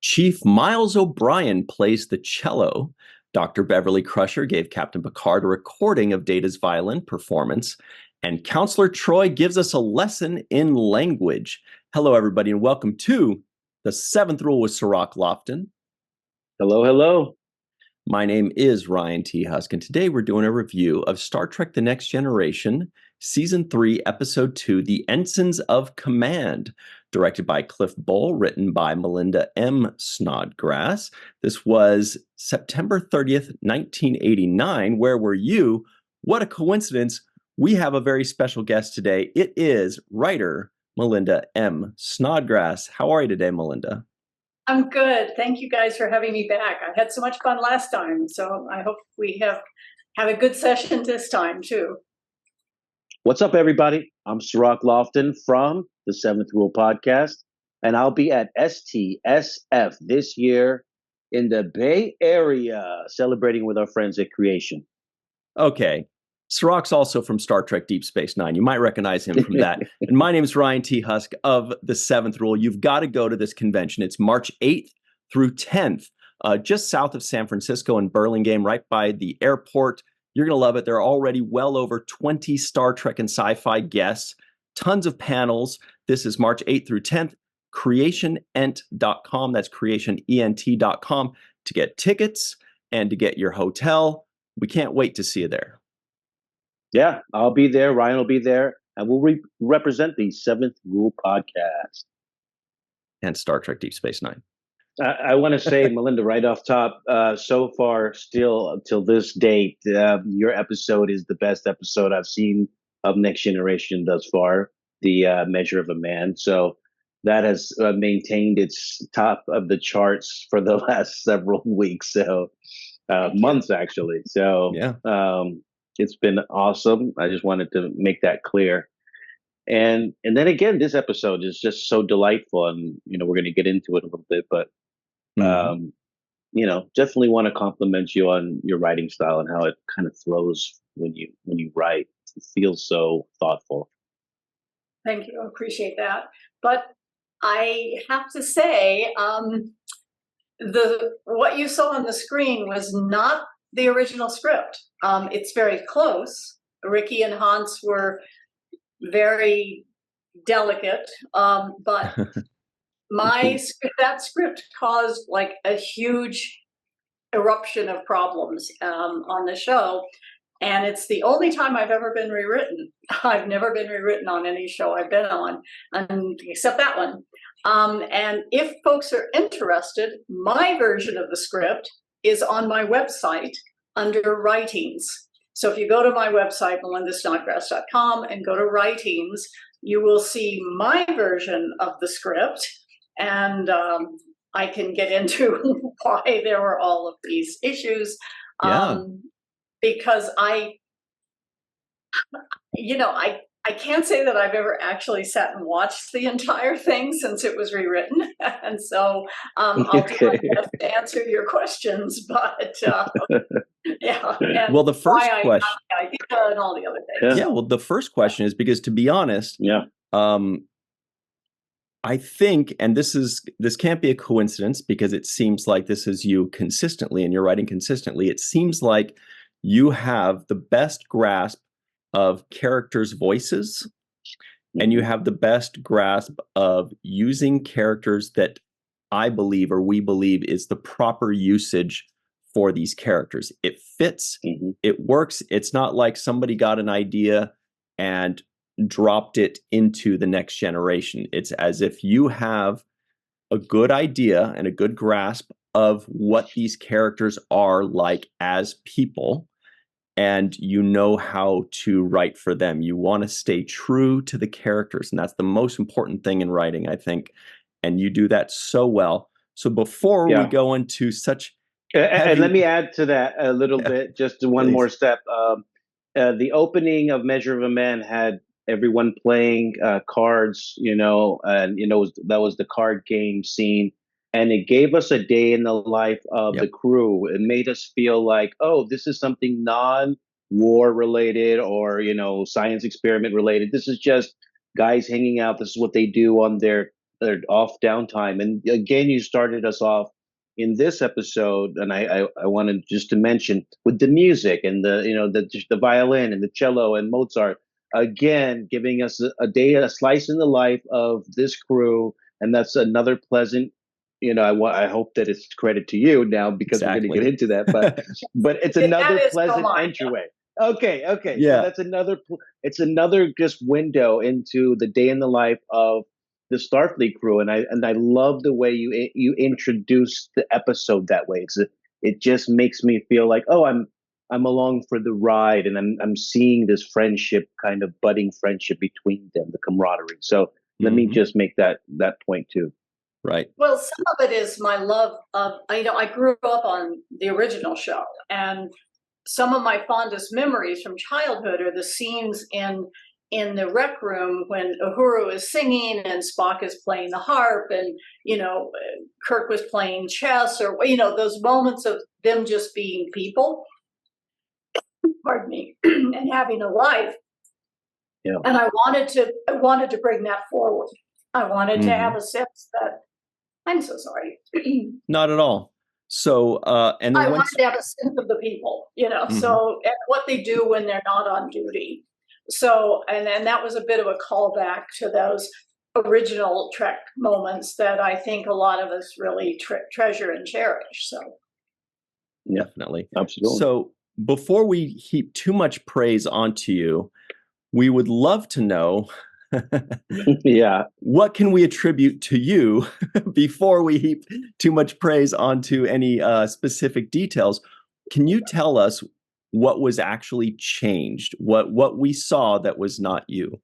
Chief Miles O'Brien plays the cello. Dr. Beverly Crusher gave Captain Picard a recording of Data's violin performance. And Counselor Troy gives us a lesson in language. Hello, everybody, and welcome to The Seventh Rule with Cirroc Lofton. Hello, hello. My name is Ryan T. Husk, and today we're doing a review of Star Trek The Next Generation, Season 3, Episode 2, The Ensigns of Command, directed by Cliff Bole, written by Melinda M. Snodgrass. This was September 30th, 1989. Where were you? What a coincidence. We have a very special guest today. It is writer Melinda M. Snodgrass. How are you today, Melinda? I'm good. Thank you guys for having me back. I had so much fun last time, so I hope we have a good session this time too. What's up, everybody? I'm Cirroc Lofton from the Seventh Rule podcast, and I'll be at STSF this year in the Bay Area, celebrating with our friends at Creation. Okay. Cirroc's also from Star Trek Deep Space Nine. You might recognize him from that. And my name is Ryan T. Husk of The Seventh Rule. You've got to go to this convention. It's March 8th through 10th, just south of San Francisco in Burlingame, right by the airport. You're going to love it. There are already well over 20 Star Trek and sci-fi guests, tons of panels. This is March 8th through 10th. CreationEnt.com. That's CreationEnt.com to get tickets and to get your hotel. We can't wait to see you there. Yeah, I'll be there. Ryan will be there. And we'll represent the Seventh Rule podcast. And Star Trek Deep Space Nine. I want to say, Melinda, right off top, so far, still till this date, your episode is the best episode I've seen of Next Generation thus far, the Measure of a Man. So that has maintained its top of the charts for the last several weeks, so months actually. So yeah. It's been awesome. I just wanted to make that clear. And then again, this episode is just so delightful, and we're going to get into it a little bit, but definitely want to compliment you on your writing style and how it kind of flows when you write. It feels so thoughtful. Thank you. I appreciate that. But I have to say, what you saw on the screen was not the original script. It's very close. Ricky and Hans were very delicate, but that script caused like a huge eruption of problems on the show, and it's the only time I've ever been rewritten. I've never been rewritten on any show I've been on, except that one. And if folks are interested, my version of the script is on my website under Writings. So if you go to my website, melindasnodgrass.com, and go to Writings, you will see my version of the script, and I can get into why there were all of these issues. Because I can't say that I've ever actually sat and watched the entire thing since it was rewritten. And so I'll do my best to answer your questions, but yeah. Well, the first question. And all the other things. Yeah, well, the first question is because, to be honest, I think, and this can't be a coincidence because it seems like this is you consistently and you're writing consistently. It seems like you have the best grasp of characters' voices, and you have the best grasp of using characters that I believe, or we believe, is the proper usage for these characters. It fits, it works. It's not like somebody got an idea and dropped it into the Next Generation. It's as if you have a good idea and a good grasp of what these characters are like as people, and you know how to write for them. You want to stay true to the characters, and that's the most important thing in writing, I think. And you do that so well. So before we go into such and let me add to that a little bit, just one more step. The opening of Measure of a Man had everyone playing cards, and that was the card game scene. And it gave us a day in the life of the crew. It made us feel like, oh, this is something non-war related or, science experiment related. This is just guys hanging out. This is what they do on their their off downtime. And again, you started us off in this episode, and I wanted just to mention with the music and the violin and the cello and Mozart, again giving us a slice in the life of this crew, and that's another pleasant. I hope that it's credit to you now because we're going to get into that, but it's another pleasant entryway. Okay. Yeah. So that's it's another just window into the day in the life of the Starfleet crew, and I love the way you introduce the episode that way. It just makes me feel like, oh, I'm along for the ride, and I'm seeing this friendship, kind of budding friendship between them, the camaraderie. So let me just make that point too. Right. Well, some of it is my love of, I grew up on the original show, and some of my fondest memories from childhood are the scenes in the rec room when Uhuru is singing and Spock is playing the harp, and Kirk was playing chess, or those moments of them just being people. Pardon me, and having a life. Yeah. And I wanted to bring that forward. I wanted to have a sense that I'm so sorry. Not at all. So, and then I wanted to have a sense of the people, so and what they do when they're not on duty. So, and that was a bit of a callback to those original Trek moments that I think a lot of us really treasure and cherish. So, definitely, absolutely. So, before we heap too much praise onto you, we would love to know. Yeah. What can we attribute to you before we heap too much praise onto any specific details? Can you tell us what was actually changed? What we saw that was not you?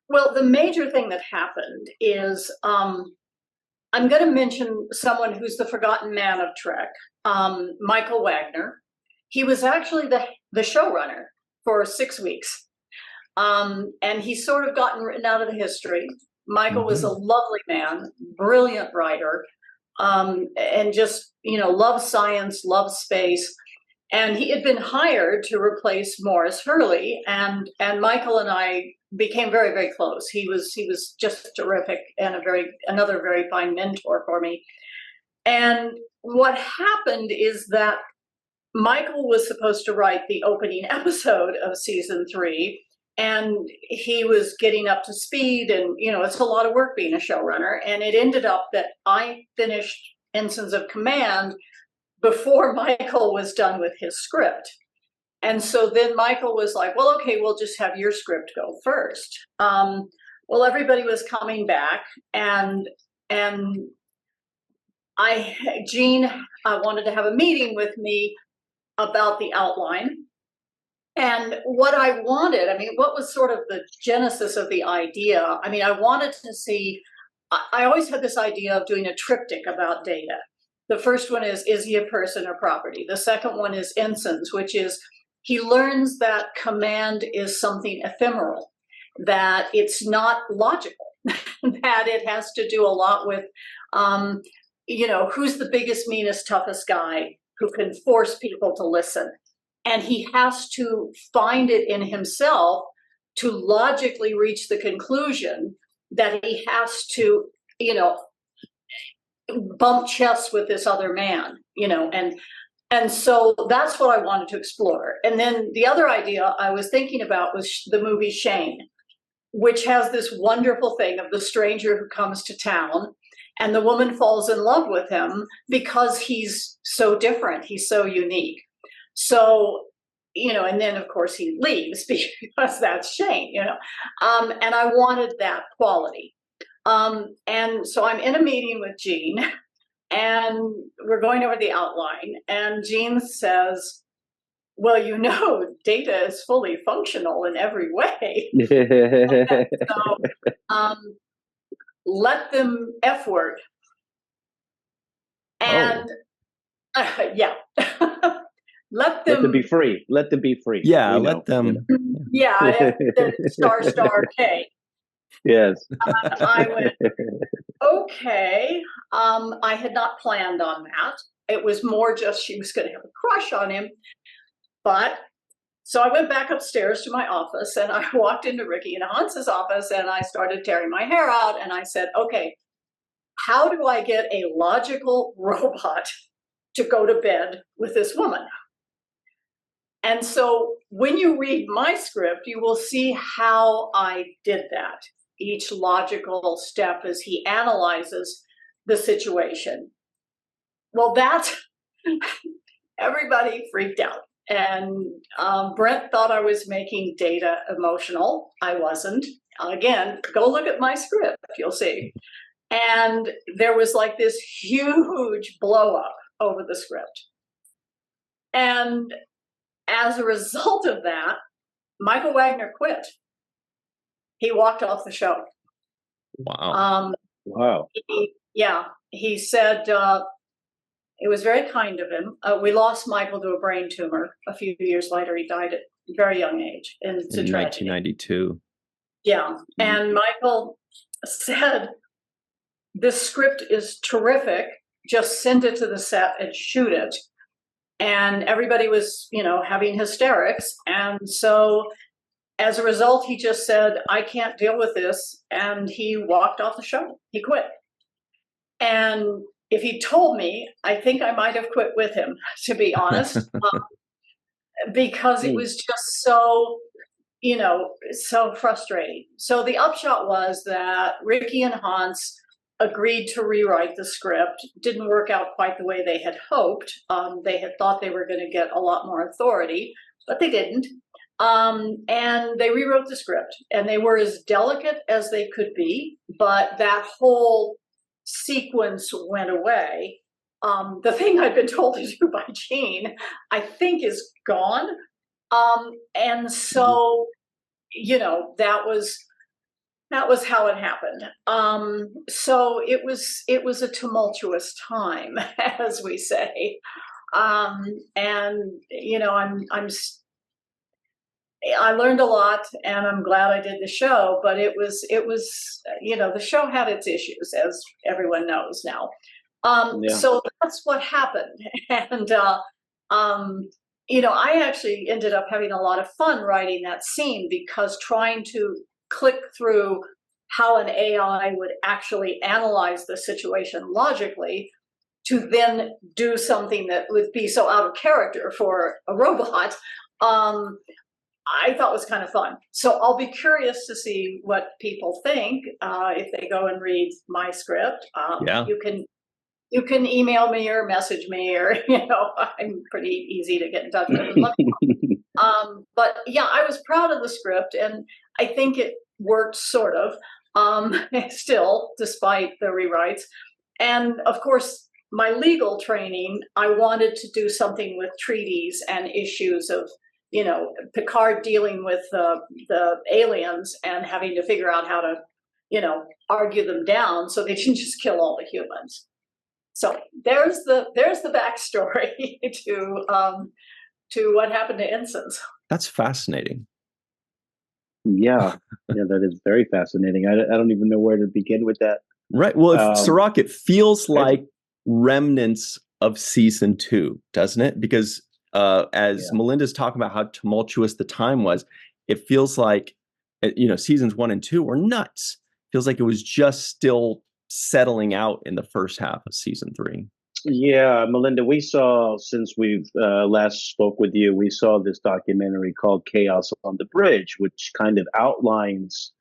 Well, the major thing that happened is I'm going to mention someone who's the forgotten man of Trek, Michael Wagner. He was actually the showrunner for 6 weeks. And he's sort of gotten written out of the history. Michael was a lovely man, brilliant writer, and just, loves science, loves space. And he had been hired to replace Morris Hurley, and Michael and I became very, very close. He was just terrific and another very fine mentor for me. And what happened is that Michael was supposed to write the opening episode of season 3. And he was getting up to speed, and it's a lot of work being a showrunner. And it ended up that I finished Ensigns of Command before Michael was done with his script. And so then Michael was like, "Well, okay, we'll just have your script go first." Well, everybody was coming back, and Gene wanted to have a meeting with me about the outline. And what I wanted, what was sort of the genesis of the idea? I wanted to see, I always had this idea of doing a triptych about Data. The first one is he a person or property? The second one is Ensigns, which is he learns that command is something ephemeral, that it's not logical, that it has to do a lot with, who's the biggest, meanest, toughest guy who can force people to listen. And he has to find it in himself to logically reach the conclusion that he has to, bump chests with this other man, and so that's what I wanted to explore. And then the other idea I was thinking about was the movie Shane, which has this wonderful thing of the stranger who comes to town, and the woman falls in love with him because he's so different, he's so unique. So, and then of course he leaves because that's Shane, and I wanted that quality. And so I'm in a meeting with Gene, and we're going over the outline, and Gene says, "Well, Data is fully functional in every way. So, let them F word." And yeah. Let them be free. Let them be free. Yeah, let them. Yeah, star K. Yes. I went, okay. I had not planned on that. It was more just she was going to have a crush on him. But So I went back upstairs to my office and I walked into Ricky and Hans's office and I started tearing my hair out. And I said, okay, how do I get a logical robot to go to bed with this woman? And so when you read my script, you will see how I did that. Each logical step as he analyzes the situation. Well, that's everybody freaked out. And Brent thought I was making Data emotional. I wasn't. Again, go look at my script, you'll see. And there was like this huge blow up over the script. And as a result of that, Michael Wagner quit. He walked off the show. Wow. Wow. He said, it was very kind of him. We lost Michael to a brain tumor. A few years later, he died at a very young age. And it's in a tragedy. 1992. Yeah. And Michael said, this script is terrific. Just send it to the set and shoot it. And everybody was, having hysterics. And so as a result, he just said, I can't deal with this. And he walked off the show. He quit. And if he told me, I think I might have quit with him, to be honest, because it was just so, so frustrating. So the upshot was that Ricky and Hans agreed to rewrite the script. Didn't work out quite the way they had hoped. They had thought they were going to get a lot more authority, but they didn't. And they rewrote the script, and they were as delicate as they could be, but that whole sequence went away. The thing I'd been told to do by Gene, I think, is gone. And so, that was how it happened. So it was a tumultuous time, as we say. I learned a lot, and I'm glad I did the show, but it was, the show had its issues, as everyone knows now. So that's what happened. And, I actually ended up having a lot of fun writing that scene, because trying to click through how an AI would actually analyze the situation logically to then do something that would be so out of character for a robot, I thought was kind of fun. So I'll be curious to see what people think if they go and read my script. You can email me or message me, or I'm pretty easy to get in touch with. But yeah, I was proud of the script, and I think it worked sort of still, despite the rewrites. And of course, my legal training, I wanted to do something with treaties and issues of Picard dealing with the aliens and having to figure out how to, argue them down so they didn't just kill all the humans. So there's the backstory to what happened to Ensigns. That's fascinating. Yeah, that is very fascinating. I don't even know where to begin with that. Right. Well, Cirroc, it feels like remnants of season 2, doesn't it? Because as Melinda's talking about how tumultuous the time was, it feels like, seasons 1 and 2 were nuts. Feels like it was just still settling out in the first half of season 3. Yeah, Melinda, we saw, since we've last spoke with you, we saw this documentary called Chaos on the Bridge, which kind of outlines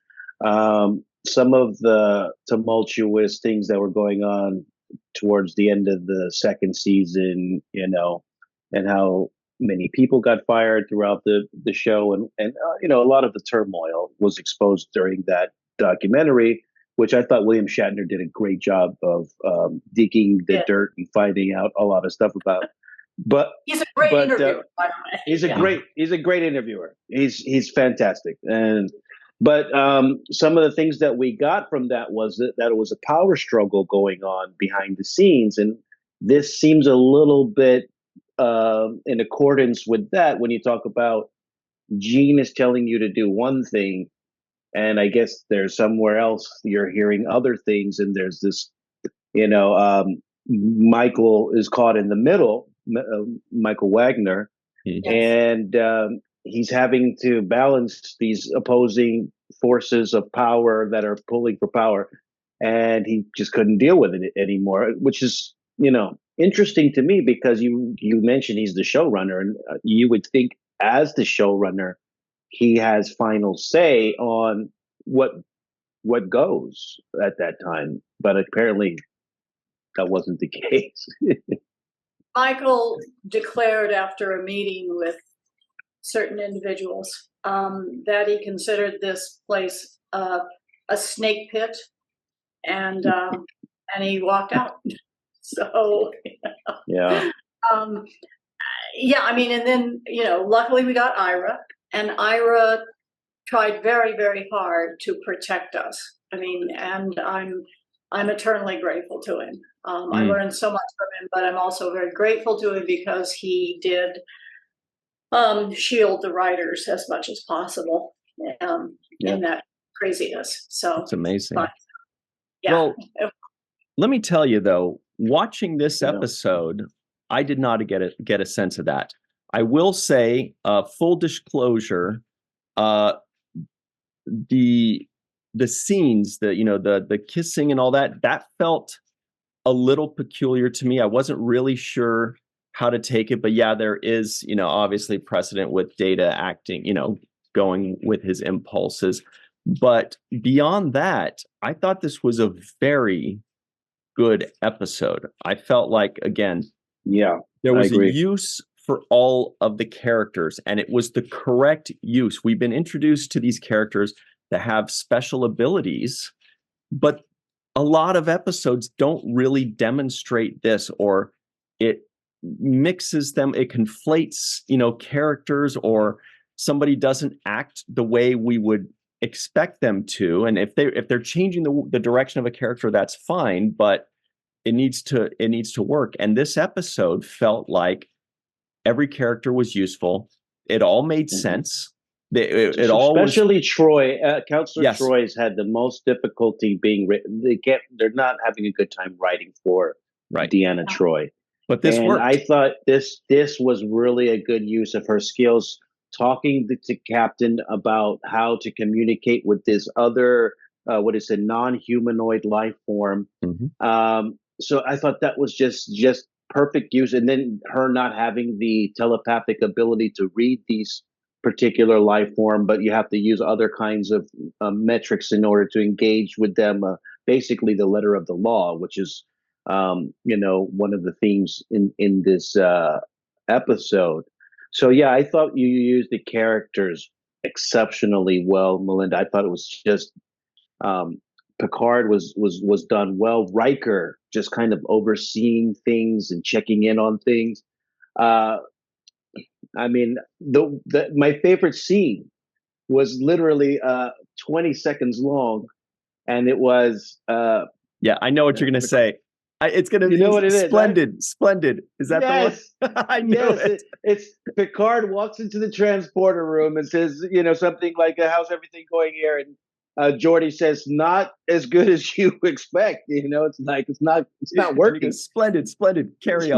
some of the tumultuous things that were going on towards the end of the second season, and how many people got fired throughout the show. And a lot of the turmoil was exposed during that documentary, which I thought William Shatner did a great job of digging the dirt and finding out a lot of stuff about. But he's a great interviewer, by the way. He's a great interviewer. He's fantastic. But some of the things that we got from that was that it was a power struggle going on behind the scenes, and this seems a little bit in accordance with that when you talk about Gene is telling you to do one thing, and I guess there's somewhere else you're hearing other things, and there's this, Michael is caught in the middle, Michael Wagner, Yes. and he's having to balance these opposing forces of power that are pulling for power, and he just couldn't deal with it anymore. Which is, interesting to me, because you mentioned he's the showrunner, and you would think as the showrunner, he has final say on what goes at that time. But apparently, that wasn't the case. Michael declared after a meeting with certain individuals that he considered this place a snake pit, and he walked out. So Yeah. Yeah, I mean, and then luckily we got Ira, and Ira tried very, very hard to protect us. I mean, and I'm eternally grateful to him. I learned so much from him, but I'm also very grateful to him because he did shield the writers as much as possible in that craziness. So it's amazing. But, yeah. Well, let me tell you though, watching this episode, I did not get a sense of that. I will say, full disclosure, the scenes, the kissing and all that felt a little peculiar to me. I wasn't really sure how to take it, but yeah, there is, obviously precedent with Data acting, going with his impulses. But beyond that, I thought this was a very good episode. I felt like, again, there was a use for all of the characters, and it was the correct use. We've been introduced to these characters that have special abilities, but a lot of episodes don't really demonstrate this, or it mixes them, it conflates, characters, or somebody doesn't act the way we would expect them to. And if they're changing the direction of a character, that's fine, but it needs to work. And this episode felt like every character was useful. It all made sense. It all especially Troy. Counselor Troy's had the most difficulty being written. They're not having a good time writing for Deanna Troy. But this worked. I thought this was really a good use of her skills, talking to Captain about how to communicate with this other non-humanoid life form. So I thought that was just perfect use. And then her not having the telepathic ability to read these particular life form, but you have to use other kinds of metrics in order to engage with them. Basically, the letter of the law, which is one of the themes in this episode. So yeah, I thought you used the characters exceptionally well, Melinda. I thought it was just Picard was done well. Riker just kind of overseeing things and checking in on things. I mean, my favorite scene was literally 20 seconds long, and it was I know what you're gonna say. It's gonna be what it splendid. Is, Splendid. Is that the one? I know it. It's Picard walks into the transporter room and says, something like, "How's everything going here?" And Geordi says, "Not as good as you expect." It's like it's not working. Splendid. Carry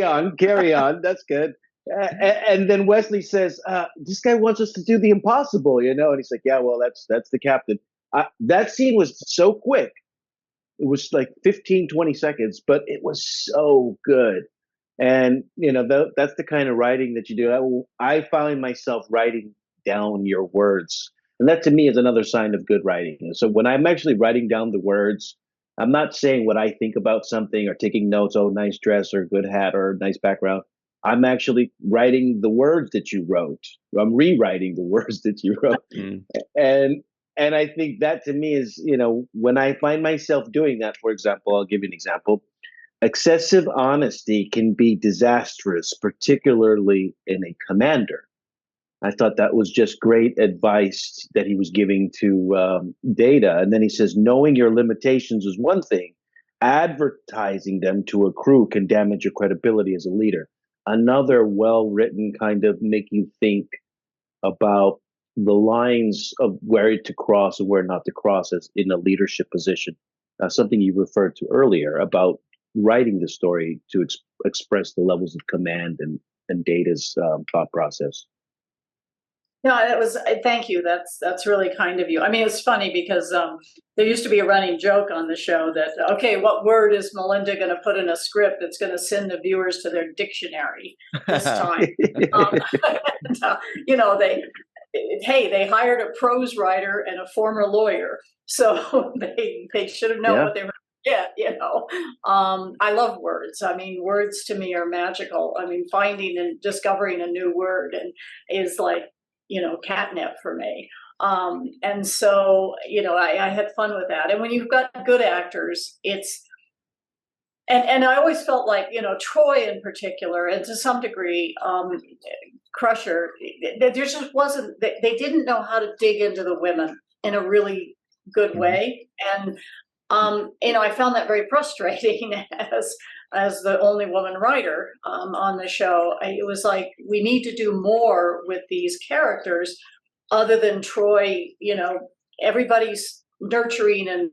on. That's good. And then Wesley says, "This guy wants us to do the impossible," And he's like, "Yeah, well, that's the captain." That scene was so quick. It was like 15, 20 seconds, but it was so good. And, that's the kind of writing that you do. I find myself writing down your words. And that to me is another sign of good writing. And so when I'm actually writing down the words, I'm not saying what I think about something or taking notes, nice dress or good hat or nice background. I'm actually writing the words that you wrote. I'm rewriting the words that you wrote. And I think that to me is, when I find myself doing that, for example, I'll give you an example. Excessive honesty can be disastrous, particularly in a commander. I thought that was just great advice that he was giving to Data. And then he says, knowing your limitations is one thing. Advertising them to a crew can damage your credibility as a leader. Another well-written kind of make you think about the lines of where to cross and where not to cross as in a leadership position. Something you referred to earlier about writing the story to express the levels of command and Data's thought process. No, it was. Thank you. That's really kind of you. I mean, it's funny because there used to be a running joke on the show that okay, what word is Melinda going to put in a script that's going to send the viewers to their dictionary this time? And, they hired a prose writer and a former lawyer, so they should have known what they were. Yeah, I love words. I mean, words to me are magical. I mean, finding and discovering a new word and is like catnip for me. And so, I had fun with that. And when you've got good actors, and I always felt like, Troy in particular, and to some degree, Crusher, there just wasn't, they didn't know how to dig into the women in a really good way. And, I found that very frustrating as the only woman writer on the show. It was like, we need to do more with these characters other than Troy. Everybody's nurturing and,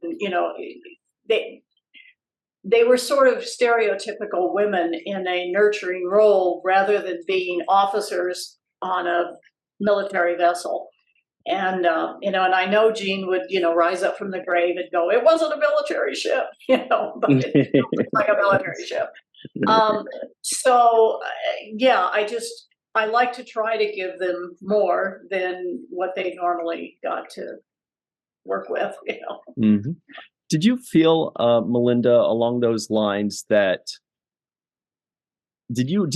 they were sort of stereotypical women in a nurturing role rather than being officers on a military vessel. And, and I know Gene would, rise up from the grave and go, it wasn't a military ship, but it looked like a military ship. I like to try to give them more than what they normally got to work with, Mm-hmm. Did you feel, Melinda, along those lines that, did you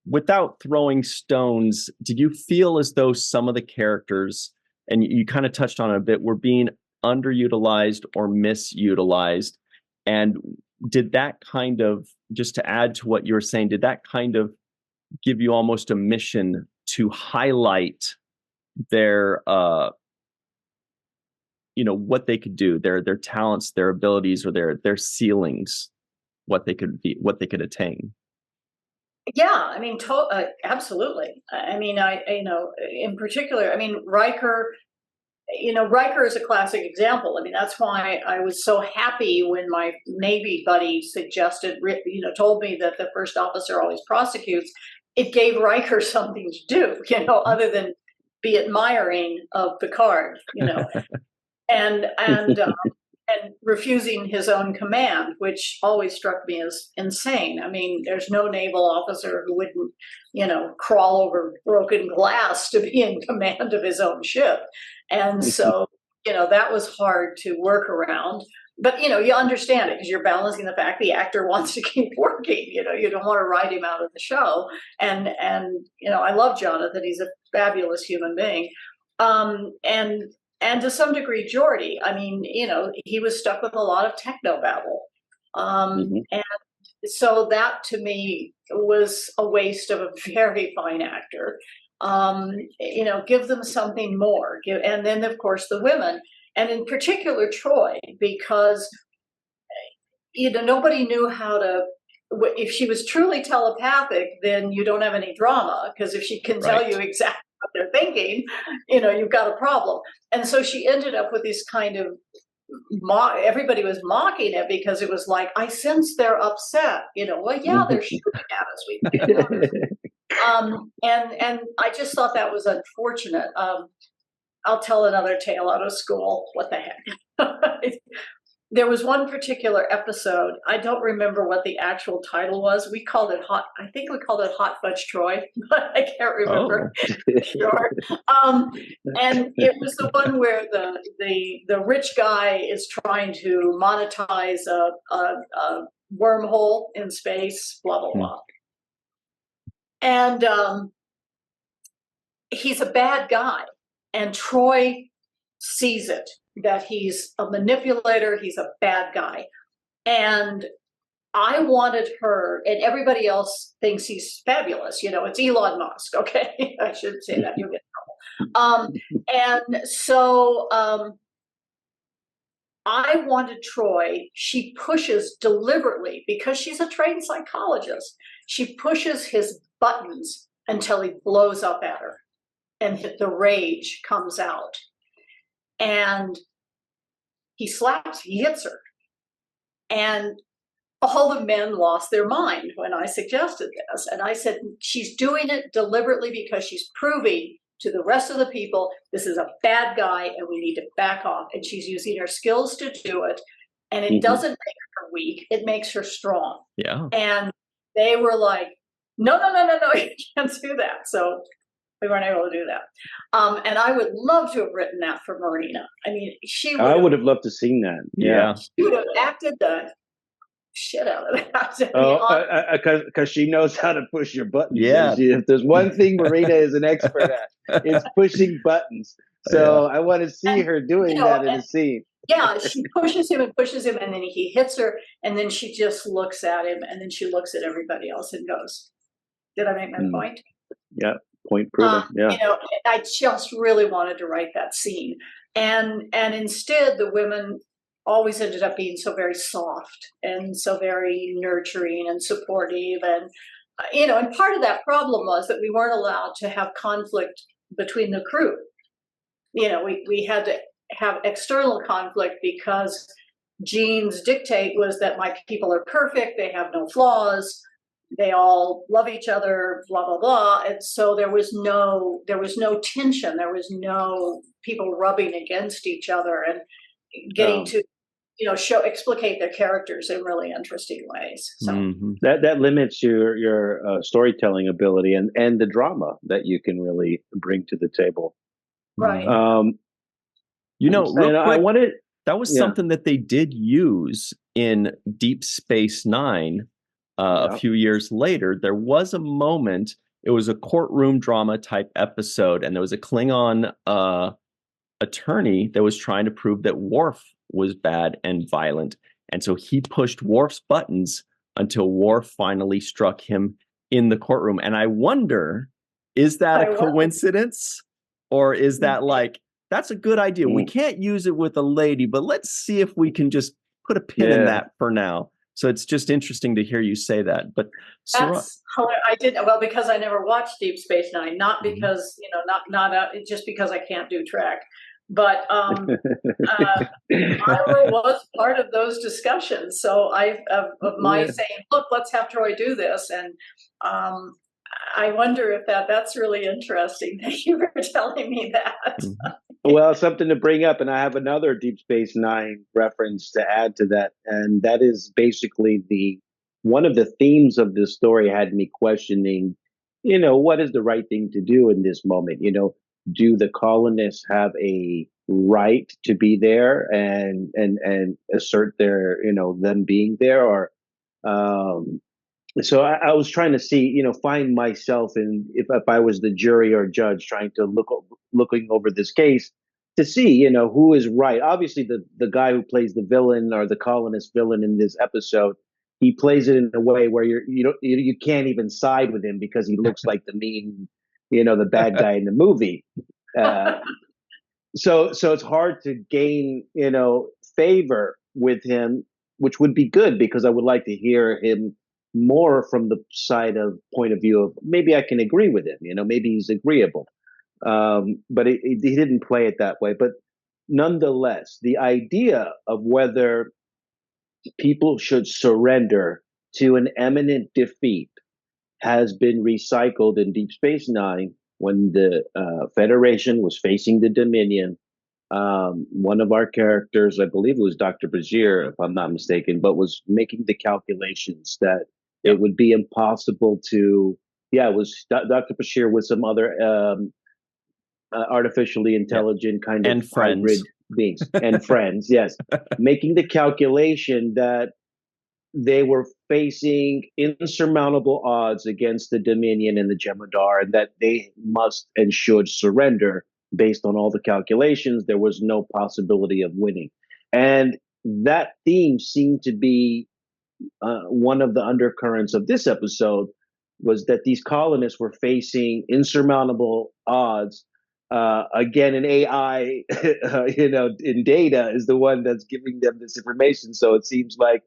without throwing stones, did you feel as though some of the characters, and you kind of touched on it a bit, were being underutilized or misutilized? And did that kind of, just to add to what you were saying, did that kind of give you almost a mission to highlight their, what they could do, their talents, their abilities, or their ceilings, what they could be, what they could attain? Yeah, I mean, absolutely. I mean, in particular, I mean, Riker. Riker is a classic example. I mean, that's why I was so happy when my Navy buddy told me that the first officer always prosecutes. It gave Riker something to do, other than be admiring of Picard, and refusing his own command, which always struck me as insane. I mean, there's no naval officer who wouldn't, crawl over broken glass to be in command of his own ship. And so, that was hard to work around. But, you understand it because you're balancing the fact the actor wants to keep working. You don't want to write him out of the show. And I love Jonathan. He's a fabulous human being. And to some degree, Geordi. I mean, he was stuck with a lot of technobabble. And so that to me was a waste of a very fine actor. Give them something more. And then, of course, the women, and in particular, Troy, because, nobody knew how to, if she was truly telepathic, then you don't have any drama, because if she can tell you exactly what they're thinking, you've got a problem. And so she ended up with this kind of everybody was mocking it because it was like, I sense they're upset, well, yeah, they're shooting at us. We and I just thought that was unfortunate. I'll tell another tale out of school. What the heck? There was one particular episode. I don't remember what the actual title was. We called it Hot. I think we called it Hot Fudge Troy, but I can't remember. Sure. And it was the one where the rich guy is trying to monetize a wormhole in space. Blah blah blah. And he's a bad guy, and Troy sees it, that he's a manipulator, he's a bad guy. And I wanted her, and everybody else thinks he's fabulous. It's Elon Musk, okay? I shouldn't say that, you'll get in trouble. And so I wanted Troy, she pushes deliberately, because she's a trained psychologist, she pushes his buttons until he blows up at her and the rage comes out. And he hits her. And all the men lost their mind when I suggested this. And I said, she's doing it deliberately because she's proving to the rest of the people, this is a bad guy and we need to back off. And she's using her skills to do it. And it doesn't make her weak, it makes her strong. Yeah. And they were like, no, you can't do that. So we weren't able to do that. And I would love to have written that for Marina. I mean, I would have loved to seen that. Yeah. She would have acted the shit out of that. Because she knows how to push your buttons. Yeah. If there's one thing Marina is an expert at, it's pushing buttons. So I want to see her doing that in a scene. Yeah, she pushes him, and then he hits her, and then she just looks at him, and then she looks at everybody else and goes, "Did I make my point?" Yeah, point proven. You know, I just really wanted to write that scene, and instead the women always ended up being so very soft and so very nurturing and supportive, and you know, and part of that problem was that we weren't allowed to have conflict between the crew. You know, we had to have external conflict because Jean's dictate was that my people are perfect, they have no flaws, they all love each other, blah blah blah. And so there was no tension, there was no people rubbing against each other and getting to, you know, explicate their characters in really interesting ways. So that limits your storytelling ability and the drama that you can really bring to the table. Right. You know, real quick, that was something that they did use in Deep Space Nine a few years later. There was a moment, it was a courtroom drama type episode, and there was a Klingon attorney that was trying to prove that Worf was bad and violent. And so he pushed Worf's buttons until Worf finally struck him in the courtroom. And I wonder, is that a coincidence? Or is that like, that's a good idea. We can't use it with a lady, but let's see if we can just put a pin in that for now. So it's just interesting to hear you say that. But that's I didn't, well, because I never watched Deep Space Nine, not because, you know, not just because I can't do Trek. But I was part of those discussions. So of my saying, look, let's have Troy do this. And I wonder if that's really interesting that you were telling me that. Well, something to bring up, and I have another Deep Space Nine reference to add to that, and that is basically one of the themes of this story had me questioning, you know, what is the right thing to do in this moment? You know, do the colonists have a right to be there and assert their, you know, them being there, or so I was trying to see, you know, find myself in if I was the jury or judge trying to looking over this case to see, you know, who is right. Obviously, the guy who plays the villain or the colonist villain in this episode, he plays it in a way where you can't even side with him because he looks like the mean, you know, the bad guy in the movie. So it's hard to gain, you know, favor with him, which would be good because I would like to hear him more from the point of view of maybe I can agree with him, you know, maybe he's agreeable. But he didn't play it that way. But nonetheless, the idea of whether people should surrender to an imminent defeat has been recycled in Deep Space Nine when the Federation was facing the Dominion. One of our characters, I believe it was Dr. Bashir, if I'm not mistaken, but was making the calculations that it would be impossible to, it was Dr. Bashir with some other artificially intelligent kind of hybrid beings and friends, yes, making the calculation that they were facing insurmountable odds against the Dominion and the Jem'Hadar, and that they must and should surrender based on all the calculations. There was no possibility of winning. And that theme seemed to be one of the undercurrents of this episode, was that these colonists were facing insurmountable odds. Again, an AI, you know, in Data is the one that's giving them this information. So it seems like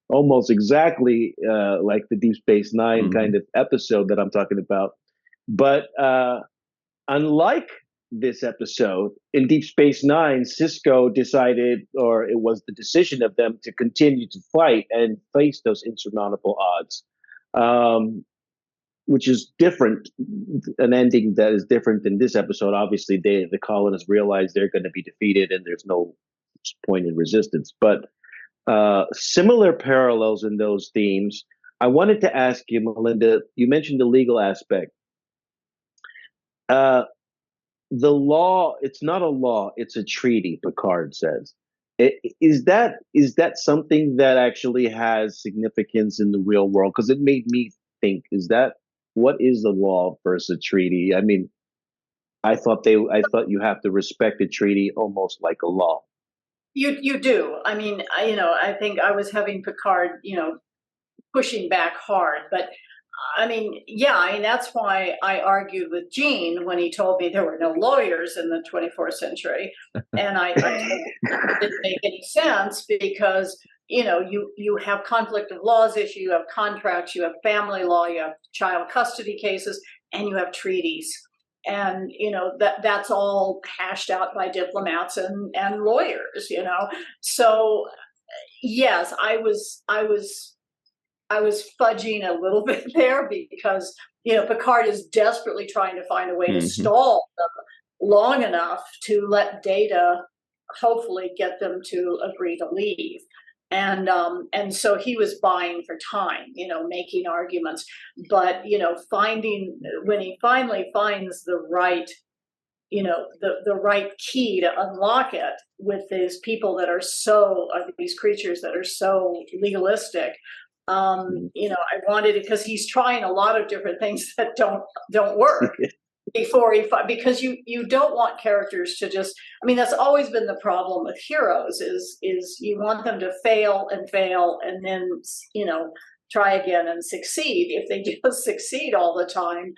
almost exactly like the Deep Space Nine kind of episode that I'm talking about. But unlike this episode, in Deep Space Nine, Sisko decided, or it was the decision of them, to continue to fight and face those insurmountable odds. which is different, an ending that is different than this episode. Obviously, the colonists realize they're going to be defeated, and there's no point in resistance. But similar parallels in those themes. I wanted to ask you, Melinda. You mentioned the legal aspect. The law, it's not a law, it's a treaty, Picard says. Is that something that actually has significance in the real world? Because it made me think, what is the law versus a treaty? I mean, I thought you have to respect a treaty almost like a law. You do. I mean, I think I was having Picard, pushing back hard, but I mean, that's why I argued with Gene when he told me there were no lawyers in the 24th century. And I told him it didn't make any sense because, you have conflict of laws issue, you have contracts, you have family law, you have child custody cases, and you have treaties. And, that's all hashed out by diplomats and lawyers, So, yes, I was fudging a little bit there because, Picard is desperately trying to find a way to stall them long enough to let Data hopefully get them to agree to leave. And so he was buying for time, making arguments, but, when he finally finds the right, the right key to unlock it with these people that are these creatures that are so legalistic, I wanted it because he's trying a lot of different things that don't work because you don't want characters to just, I mean, that's always been the problem with heroes is you want them to fail and then, try again and succeed. If they just succeed all the time,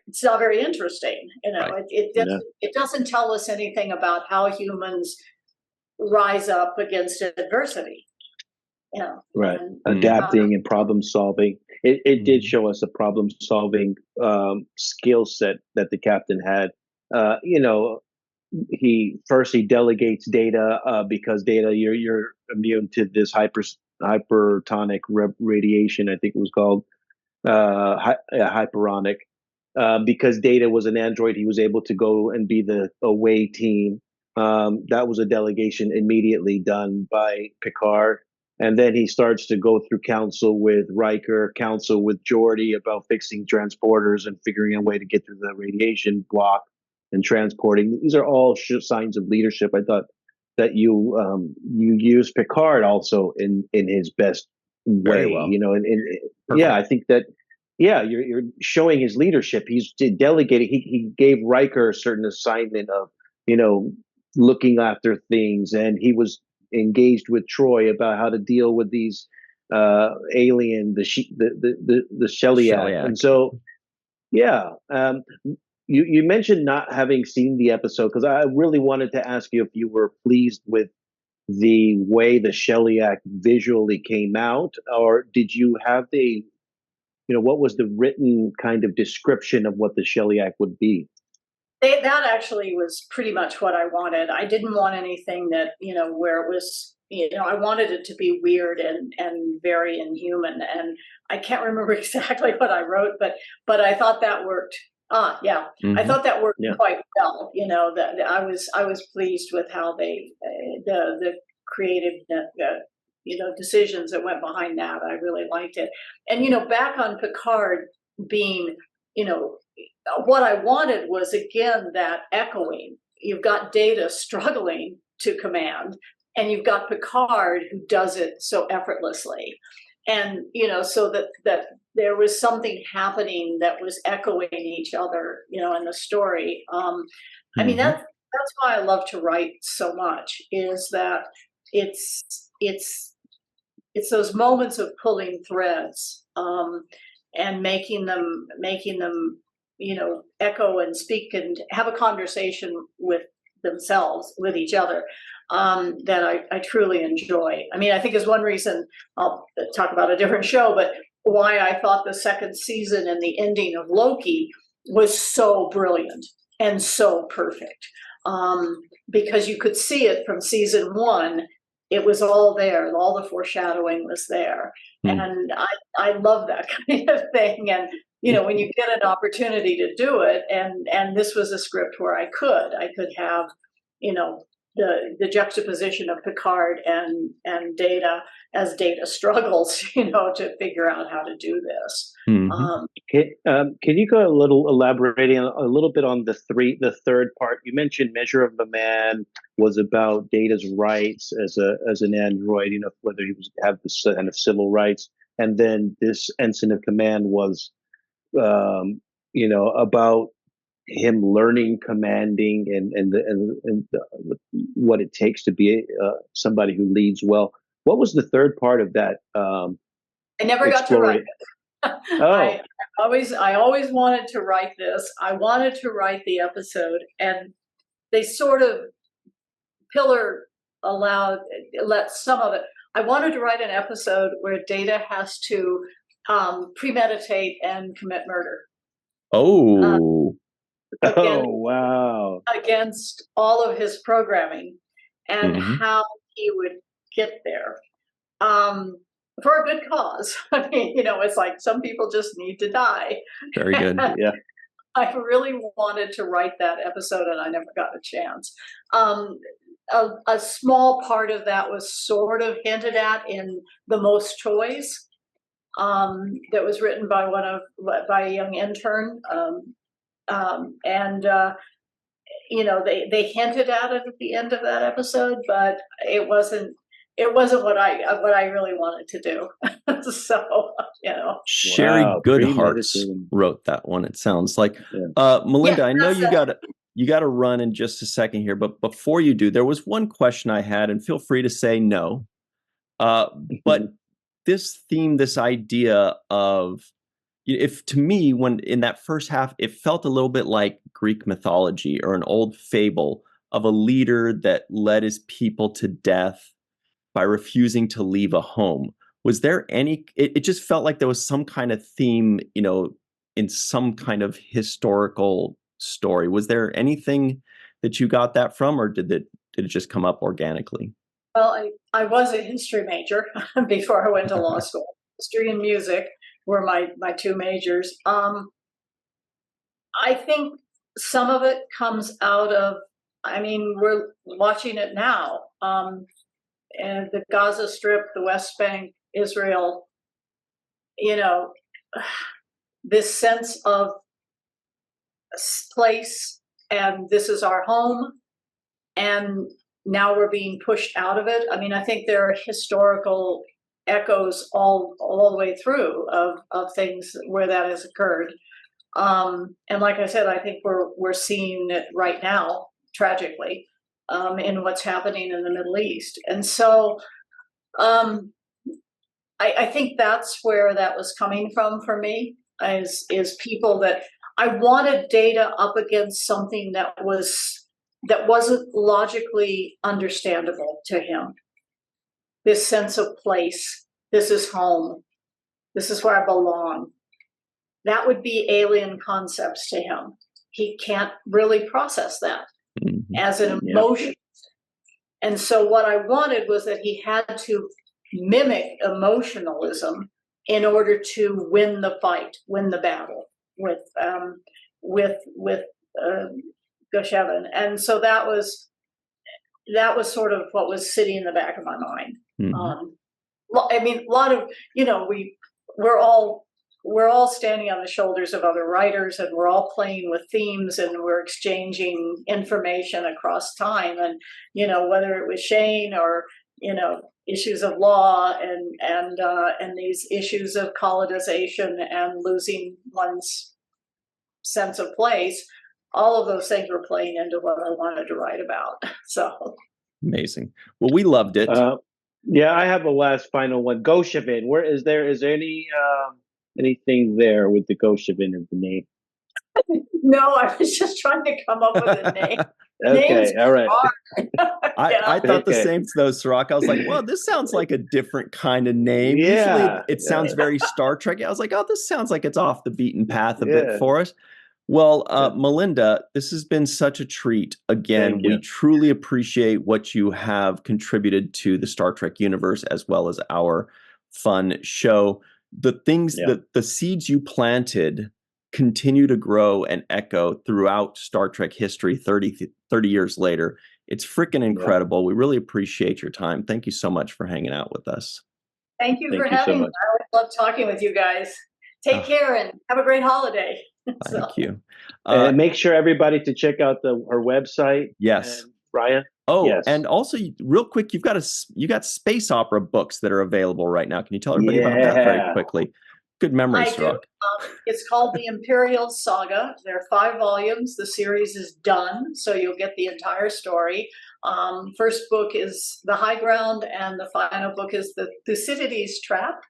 it's not very interesting. Right. It doesn't tell us anything about how humans rise up against adversity. Right. Adapting and problem solving. It did show us a problem solving skill set that the captain had. He delegates Data because Data, you're immune to this hypertonic radiation, I think it was called, hyperonic. Because Data was an android, he was able to go and be the away team. That was a delegation immediately done by Picard. And then he starts to go through council with Riker, council with Geordi about fixing transporters and figuring out a way to get through the radiation block and transporting. These are all signs of leadership. I thought that you use Picard also in his best way. Very well. I think that you're showing his leadership. He's delegating. He gave Riker a certain assignment of looking after things, and he was engaged with Troy about how to deal with these alien, the Sheliak. And so, you mentioned not having seen the episode because I really wanted to ask you if you were pleased with the way the Sheliak visually came out, or did you have what was the written kind of description of what the Sheliak would be? That actually was pretty much what I wanted. I didn't want anything that, where it was, I wanted it to be weird and very inhuman. And I can't remember exactly what I wrote, but I thought that worked. I thought that worked quite well. That I was pleased with how they, the creative, decisions that went behind that. I really liked it. And, back on Picard being, what I wanted was, again, that echoing. You've got Data struggling to command, and you've got Picard who does it so effortlessly. And, so that there was something happening that was echoing each other, in the story. I mean, that's why I love to write so much, is that it's those moments of pulling threads and making them echo and speak and have a conversation with themselves, with each other, that I truly enjoy. I mean, I think is one reason, I'll talk about a different show, but why I thought the second season and the ending of Loki was so brilliant and so perfect. Because you could see it from season one. It was all there. All the foreshadowing was there. And I love that kind of thing. when you get an opportunity to do it, and this was a script where I could have, the juxtaposition of Picard and Data as Data struggles, to figure out how to do this. Mm-hmm. Can you go elaborating a little bit on the third part? You mentioned Measure of a Man was about Data's rights as an android, whether he was have this kind of civil rights, and then this Ensign of Command was, about him learning commanding and what it takes to be somebody who leads well. What was the third part of that? I never got to write it. Oh. I always wanted to write this. I wanted to write the episode, and they sort of let some of it. I wanted to write an episode where Data has to premeditate and commit murder. Oh. Wow. Against all of his programming and Mm-hmm. how he would get there. For a good cause. I mean, it's like some people just need to die. Very good. Yeah. I really wanted to write that episode, and I never got a chance. A small part of that was sort of hinted at in The Most Toys, that was written by a young intern. They hinted at it at the end of that episode, but it wasn't what I really wanted to do. So, Sherry Wow, Goodhart's premeditated. wrote that one. It sounds like. Melinda, Yeah, I know you that's got to run in just a second here, but before you do, there was one question I had, and feel free to say no. But this theme, this idea of, if to me, when in that first half, it felt a little bit like Greek mythology or an old fable of a leader that led his people to death by refusing to leave a home. Was there any, it just felt like there was some kind of theme, in some kind of historical story. Was there anything that you got that from, or did it just come up organically? Well, I was a history major before I went to law school. History and music were my two majors. I think some of it comes out of, we're watching it now. And the Gaza Strip, the West Bank, Israel, this sense of place, and this is our home, and now we're being pushed out of it. I think there are historical echoes all the way through of things where that has occurred. And like I said, I think we're seeing it right now, tragically, in what's happening in the Middle East. And so I think that's where that was coming from for me, is people that I wanted Data up against something that wasn't logically understandable to him. This sense of place, this is home, this is where I belong. That would be alien concepts to him. He can't really process that as an emotion. And so what I wanted was that he had to mimic emotionalism in order to win the fight, win the battle with Goshevin. And so that was sort of what was sitting in the back of my mind. A lot of, we're all standing on the shoulders of other writers, and we're all playing with themes, and we're exchanging information across time. And, whether it was Shane or, issues of law and these issues of colonization and losing one's sense of place, all of those things were playing into what I wanted to write about. So amazing. Well, we loved it. I have a last final one. Goshevin. Where is there anything there with the Goshevin of the name? No, I was just trying to come up with a name. Okay, all right. I thought the same though, Cirroc. I was like, well, this sounds like a different kind of name. Yeah, Usually it sounds very Star Trek. I was like, oh, this sounds like it's off the beaten path a bit for us. Well, Melinda, this has been such a treat. Again, we truly appreciate what you have contributed to the Star Trek universe, as well as our fun show. the things that the seeds you planted continue to grow and echo throughout Star Trek history 30 years later. It's freaking incredible. We really appreciate your time. Thank you so much for hanging out with us. Thank you for having me. I love talking with you guys. Take care and have a great holiday. Thank you. And make sure everybody to check out her website. Yes. Brian. Oh, yes. And also, real quick, you got space opera books that are available right now. Can you tell everybody about that very quickly? Good memory, Cirroc. It's called The Imperial Saga. There are 5 volumes. The series is done, so you'll get the entire story. First book is The High Ground, and the final book is The Thucydides Trap.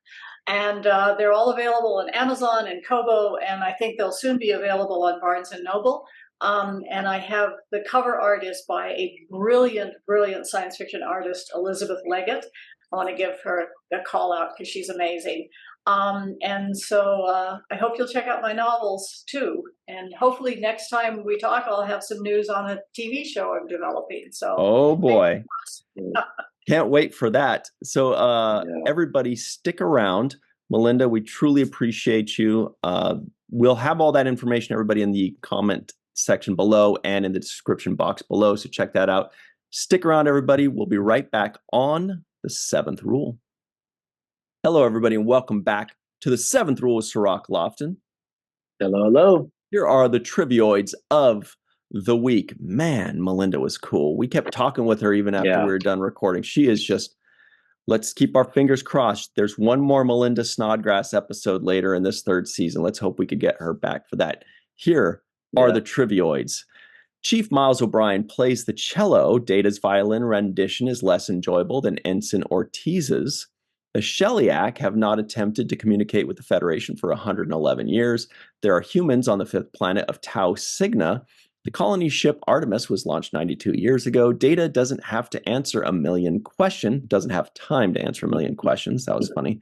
And they're all available on Amazon and Kobo, and I think they'll soon be available on Barnes & Noble. And I have the cover art is by a brilliant, brilliant science fiction artist, Elizabeth Leggett. I want to give her a call out because she's amazing. And so I hope you'll check out my novels too. And hopefully next time we talk, I'll have some news on a TV show I'm developing. So, oh boy, can't wait for that. So everybody stick around. Melinda, we truly appreciate you. We'll have all that information, everybody, in the comment section below and in the description box below. So check that out. Stick around, everybody. We'll be right back on the 7th Rule. Hello, everybody, and welcome back to the 7th Rule with Cirroc Lofton. Hello, hello. Here are the trivioids of the week. Man, Melinda was cool. We kept talking with her even after we were done recording. She is just, let's keep our fingers crossed. There's one more Melinda Snodgrass episode later in this 3rd season. Let's hope we could get her back for that. Here are the trivioids. Chief Miles O'Brien plays the cello. Data's violin rendition is less enjoyable than Ensign Ortiz's. The Sheliak have not attempted to communicate with the Federation for 111 years. There are humans on the 5th planet of Tau Cygna. The colony ship Artemis was launched 92 years ago. Data doesn't have to answer a million questions, doesn't have time to answer a million questions. That was funny.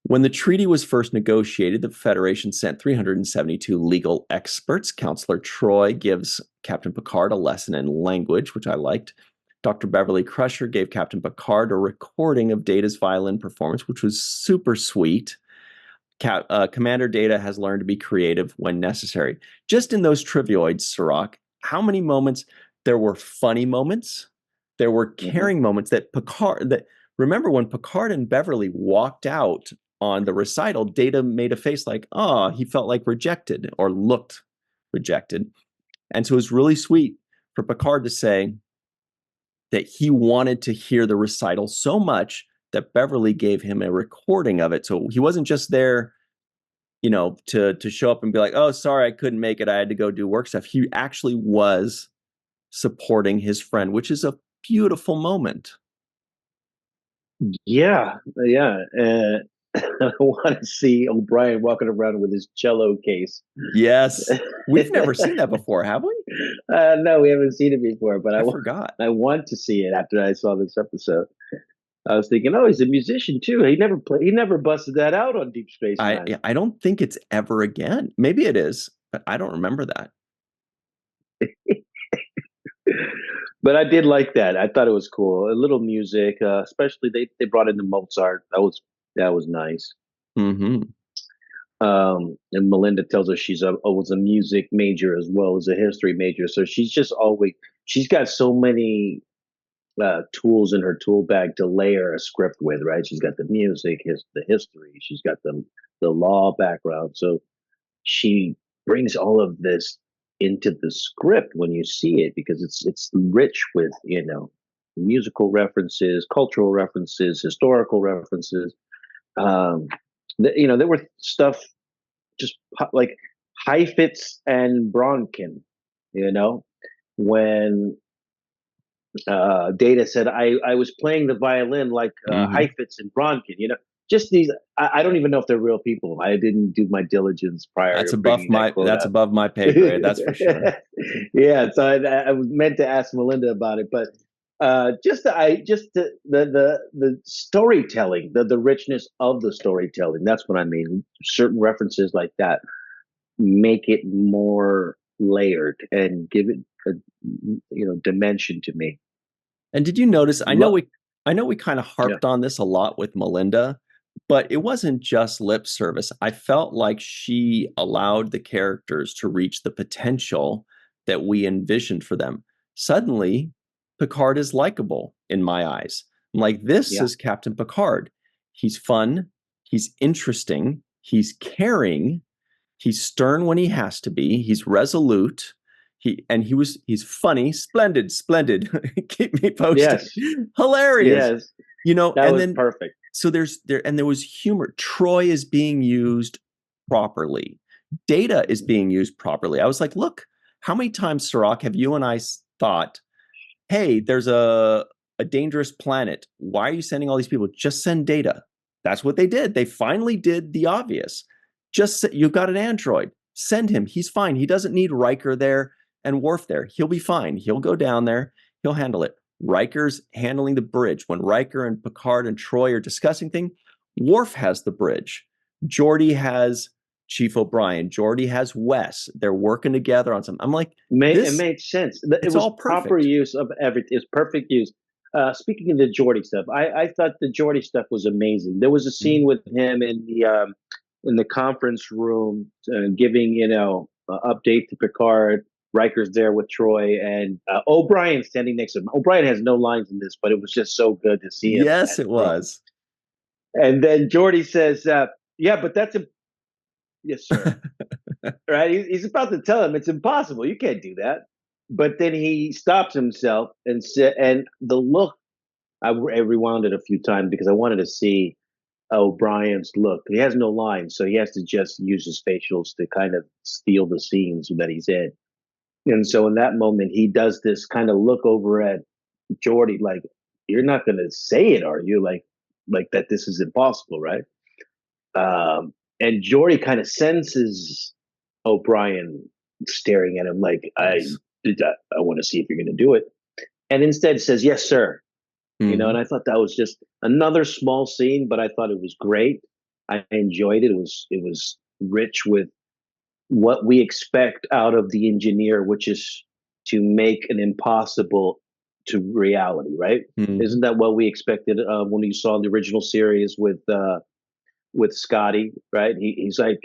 When the treaty was first negotiated, the Federation sent 372 legal experts. Counselor Troy gives Captain Picard a lesson in language, which I liked. Dr. Beverly Crusher gave Captain Picard a recording of Data's violin performance, which was super sweet. Commander Data has learned to be creative when necessary. Just in those trivioids, Cirroc, how many moments? There were funny moments. There were caring moments that Picard, remember when Picard and Beverly walked out on the recital, Data made a face like, he felt like rejected or looked rejected. And so it was really sweet for Picard to say that he wanted to hear the recital so much that Beverly gave him a recording of it. So he wasn't just there, to show up and be like, oh, sorry, I couldn't make it. I had to go do work stuff. He actually was supporting his friend, which is a beautiful moment. Yeah. I want to see O'Brien walking around with his cello case. Yes. We've never seen that before, have we? No, we haven't seen it before, but I forgot. I want to see it after I saw this episode. I was thinking, he's a musician too. He never busted that out on Deep Space Nine. I don't think it's ever again. Maybe it is, but I don't remember that. But I did like that. I thought it was cool. A little music, especially they brought in the Mozart. That was nice. Mm-hmm. And Melinda tells us she's was a music major as well as a history major. So she's got so many tools in her tool bag to layer a script with, right? She's got the music, the history, she's got the law background. So she brings all of this into the script when you see it, because it's rich with, musical references, cultural references, historical references. There were stuff just like Heifetz and Bronkin, when Data said, I was playing the violin like Heifetz and Bronkin, just these. I don't even know if they're real people. I didn't do my diligence prior. That's above my pay grade. That's for sure. Yeah. So I was meant to ask Melinda about it, but the storytelling, the richness of the storytelling. That's what I mean. Certain references like that make it more layered and give it a dimension to me. And did you notice? I know we kind of harped on this a lot with Melinda, But it wasn't just lip service. I felt like she allowed the characters to reach the potential that we envisioned for them. Suddenly, Picard is likable in my eyes. I'm like, this is Captain Picard. He's fun. He's interesting. He's caring. He's stern when he has to be. He's resolute. He's funny, splendid. Keep me posted. Yes. Hilarious. Yes. That was perfect. So there was humor. Troy is being used properly. Data is being used properly. I was like, look, how many times, Cirroc, have you and I thought, hey, there's a dangerous planet. Why are you sending all these people? Just send Data. That's what they did. They finally did the obvious. You've got an android. Send him. He's fine. He doesn't need Riker there and Worf there. He'll be fine. He'll go down there. He'll handle it. Riker's handling the bridge. When Riker and Picard and Troy are discussing things, Worf has the bridge. Geordi has Chief O'Brien. Geordi has Wes. They're working together on something. I'm like, it made sense. It was all perfect. Proper use of everything. It's perfect use. Speaking of the Geordi stuff, I thought the Geordi stuff was amazing. There was a scene with him in the conference room giving update to Picard. Riker's there with Troy and O'Brien standing next to him. O'Brien has no lines in this, but it was just so good to see him. Yes, it was. And then Geordi says, "Yeah, but that's yes, sir." Right? He's about to tell him it's impossible. You can't do that. But then he stops himself and said, and the look, I rewound it a few times because I wanted to see O'Brien's look. He has no lines, so he has to just use his facials to kind of steal the scenes that he's in. And so in that moment, he does this kind of look over at Geordi, like, "You're not going to say it, are you? Like that this is impossible, right?" And Geordi kind of senses O'Brien staring at him like, I want to see if you're going to do it. And instead says, "Yes, sir." And I thought that was just another small scene, but I thought it was great. I enjoyed it. It was rich with what we expect out of the engineer, which is to make an impossible to reality, right? Isn't that what we expected when we saw the original series with Scotty, right? He's like,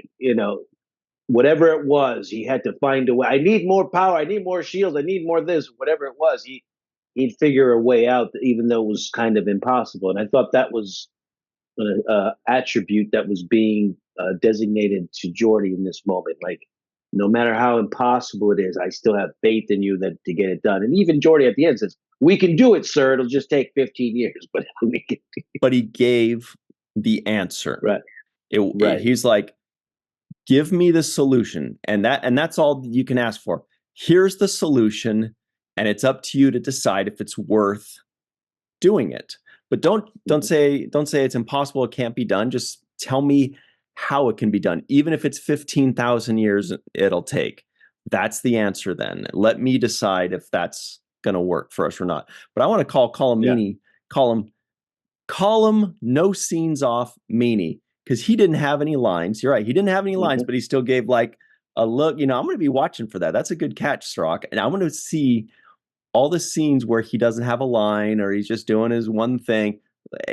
whatever it was, he had to find a way. I need more power. I need more shields. I need more this, whatever it was. He'd figure a way out, even though it was kind of impossible. And I thought that was an attribute that was being designated to Geordi in this moment. Like, no matter how impossible it is, I still have faith in you to get it done. And even Geordi at the end says, "We can do it, sir. It'll just take 15 years, but we can." But he gave the answer. Right. He's like, "Give me the solution," and that's all you can ask for. Here's the solution, and it's up to you to decide if it's worth doing it. But don't say it's impossible, it can't be done. Just tell me how it can be done. Even if it's 15,000 years it'll take. That's the answer then. Let me decide if that's going to work for us or not. But I want to call Meaney, call him no scenes off Meaney, because he didn't have any lines. You're right. He didn't have any lines, but he still gave like a look. I'm going to be watching for that. That's a good catch, Cirroc. And I'm going to see all the scenes where he doesn't have a line or he's just doing his one thing.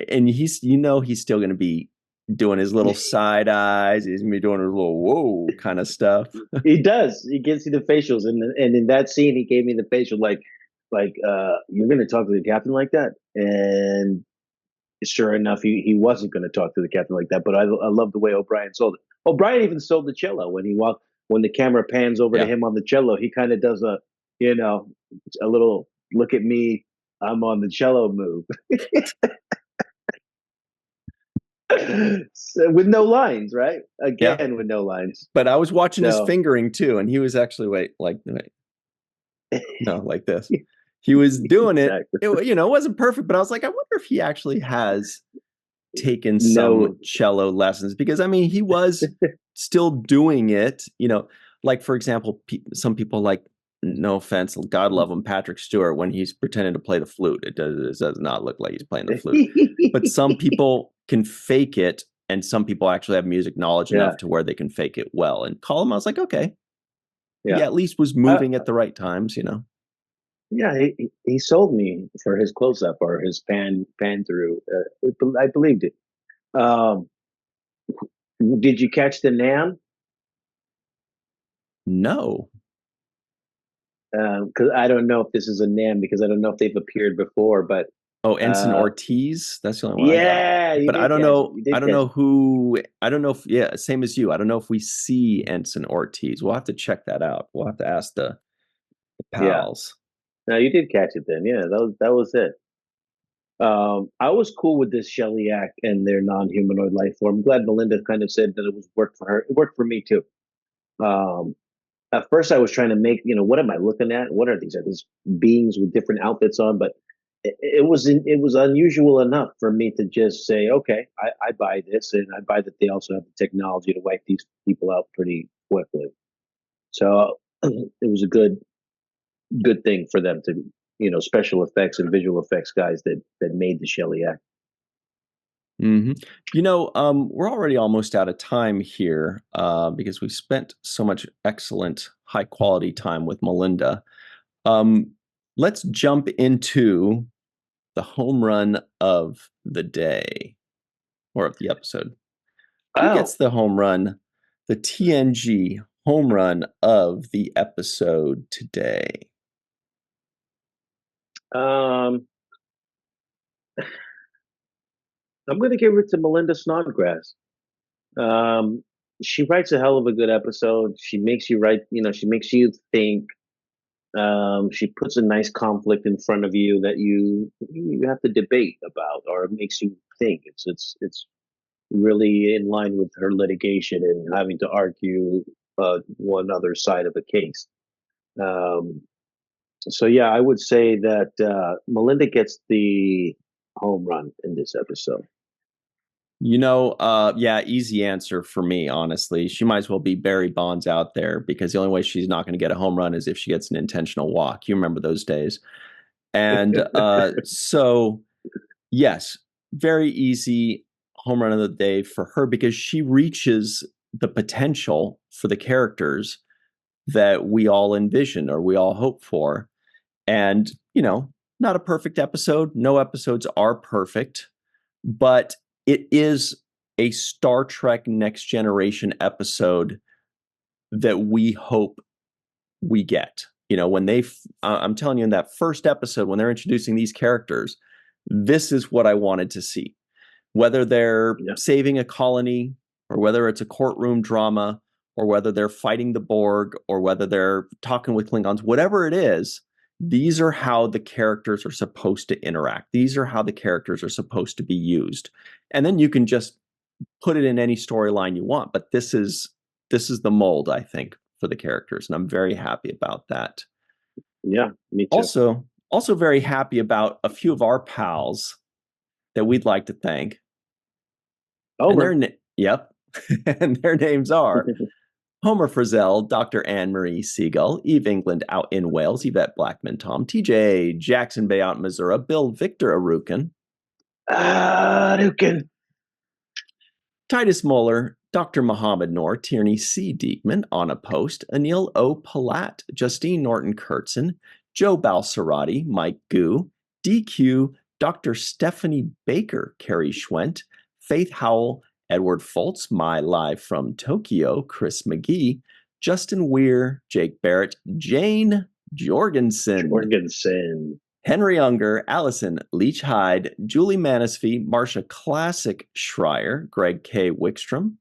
And he's still going to be doing his little side eyes. He's going to be doing his little whoa kind of stuff. He does. He gives you the facials. And in that scene, he gave me the facial like, you're going to talk to the captain like that? And sure enough, he wasn't going to talk to the captain like that. But I love the way O'Brien sold it. O'Brien even sold the cello when the camera pans over to him on the cello. He kind of does a little look at me, I'm on the cello move. So, with no lines, right? Again, with no lines. But I was watching his fingering too, and he was actually like this. He was doing exactly. It wasn't perfect, but I was like, I wonder if he actually has taken some cello lessons, because he was still doing it. Like, for example, some people, like, no offense, God love him, Patrick Stewart, when he's pretending to play the flute, it does not look like he's playing the flute. But some people can fake it, and some people actually have music knowledge enough to where they can fake it well. And Colm, I was like, okay, he at least was moving at the right times, Yeah, he sold me for his close up or his pan through. I believed it. Um, did you catch the Nam? No. Because I don't know if this is a Nam because I don't know if they've appeared before, but Oh, Ensign uh, Ortiz. That's the only one I got. yeah, you But I did don't catch it. know. You I did don't catch know it. who. I don't know if. Yeah, same as you. I don't know if we see Ensign Ortiz. We'll have to check that out. We'll have to ask the Yeah, pals. no, you did catch it then. Yeah, that was it. I was cool with this Sheliak and their non-humanoid life form. I'm glad Melinda kind of said that it was worked for her. It worked for me too. Um, at first, I was trying to make, what am I looking at? What are these? Are these beings with different outfits on? But it was unusual enough for me to just say, okay, I buy this, and I buy that they also have the technology to wipe these people out pretty quickly. So it was a good thing for them to, special effects and visual effects guys that made the Sheliak. hmm we're already almost out of time here because we've spent so much excellent, high quality time with Melinda. Um, let's jump into the home run of the day or of the episode. Who Oh, gets the home run, the TNG home run of the episode today? um, I'm going to give it to Melinda Snodgrass. Um, she writes a hell of a good episode. She makes you write, she makes you think. She puts a nice conflict in front of you that you have to debate about, or it makes you think. It's really in line with her litigation and having to argue one other side of a case. Um, so yeah, I would say that Melinda gets the home run in this episode. Yeah, easy answer for me, honestly. She might as well be Barry Bonds out there because the only way she's not going to get a home run is if she gets an intentional walk. You remember those days. And so, yes, very easy home run of the day for her because she reaches the potential for the characters that we all envision or we all hope for. And, not a perfect episode. No episodes are perfect, but it is a Star Trek Next Generation episode that we hope we get. When I'm telling you in that first episode, when they're introducing these characters, this is what I wanted to see. Whether they're Yeah. saving a colony or whether it's a courtroom drama or whether they're fighting the Borg or whether they're talking with Klingons, whatever it is, these are how the characters are supposed to interact. These are how the characters are supposed to be used. And then you can just put it in any storyline you want, but this is the mold, I think, for the characters, and I'm very happy about that. Yeah, me too. Also very happy about a few of our pals that we'd like to thank. Homer. Yep. And their names are Homer Frizzell, Dr. Anne-Marie Siegel, Eve England out in Wales, Yvette Blackman Tom, TJ Jackson Bay out in Missouri, Bill Victor Arukin, Arukin. Titus Moeller, Dr. Mohammed Noor, Tierney C. Diekman, Anna Post, Anil O. Palat, Justine Norton Kurtzen, Joe Balsarati, Mike Gu, DQ, Dr. Stephanie Baker, Carrie Schwent, Faith Howell, Edward Foltz, My Live from Tokyo, Chris McGee, Justin Weir, Jake Barrett, Jane Jorgensen, Henry Unger, Allison Leach Hyde, Julie Manisfee, Marsha Classic Schreier, Greg K. Wickstrom,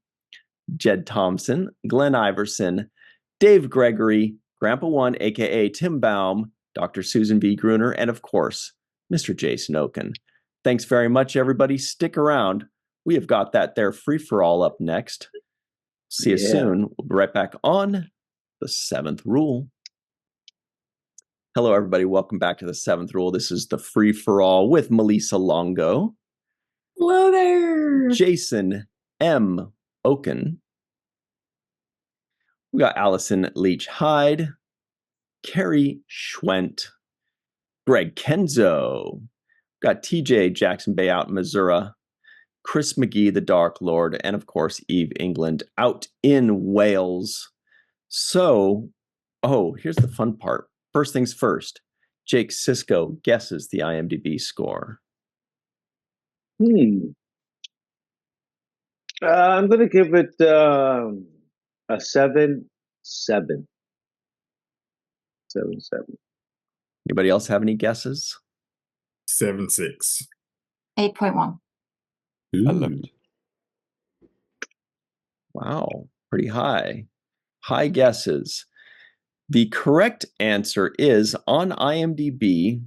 Jed Thompson, Glenn Iverson, Dave Gregory, Grandpa One, aka Tim Baum, Dr. Susan V. Gruner, and of course, Mr. Jason Okun. Thanks very much, everybody. Stick around. We have got that there free for all up next. See you soon. We'll be right back on The Seventh Rule. Hello, everybody. Welcome back to The Seventh Rule. This is the free for all with Melissa Longo. Hello there. Jason M. Okun. We got Allison Leach Hyde, Carrie Schwent, Greg Kenzo. We got TJ Jackson Bay out in Missouri, Chris McGee, the Dark Lord, and of course, Eve England out in Wales. So, here's the fun part. First things first, Jake Sisko guesses the IMDb score. I'm going to give it a 7-7. 7-7. Anybody else have any guesses? 7-6. 8.1. I love it. Wow, pretty high. High guesses. The correct answer is on IMDb,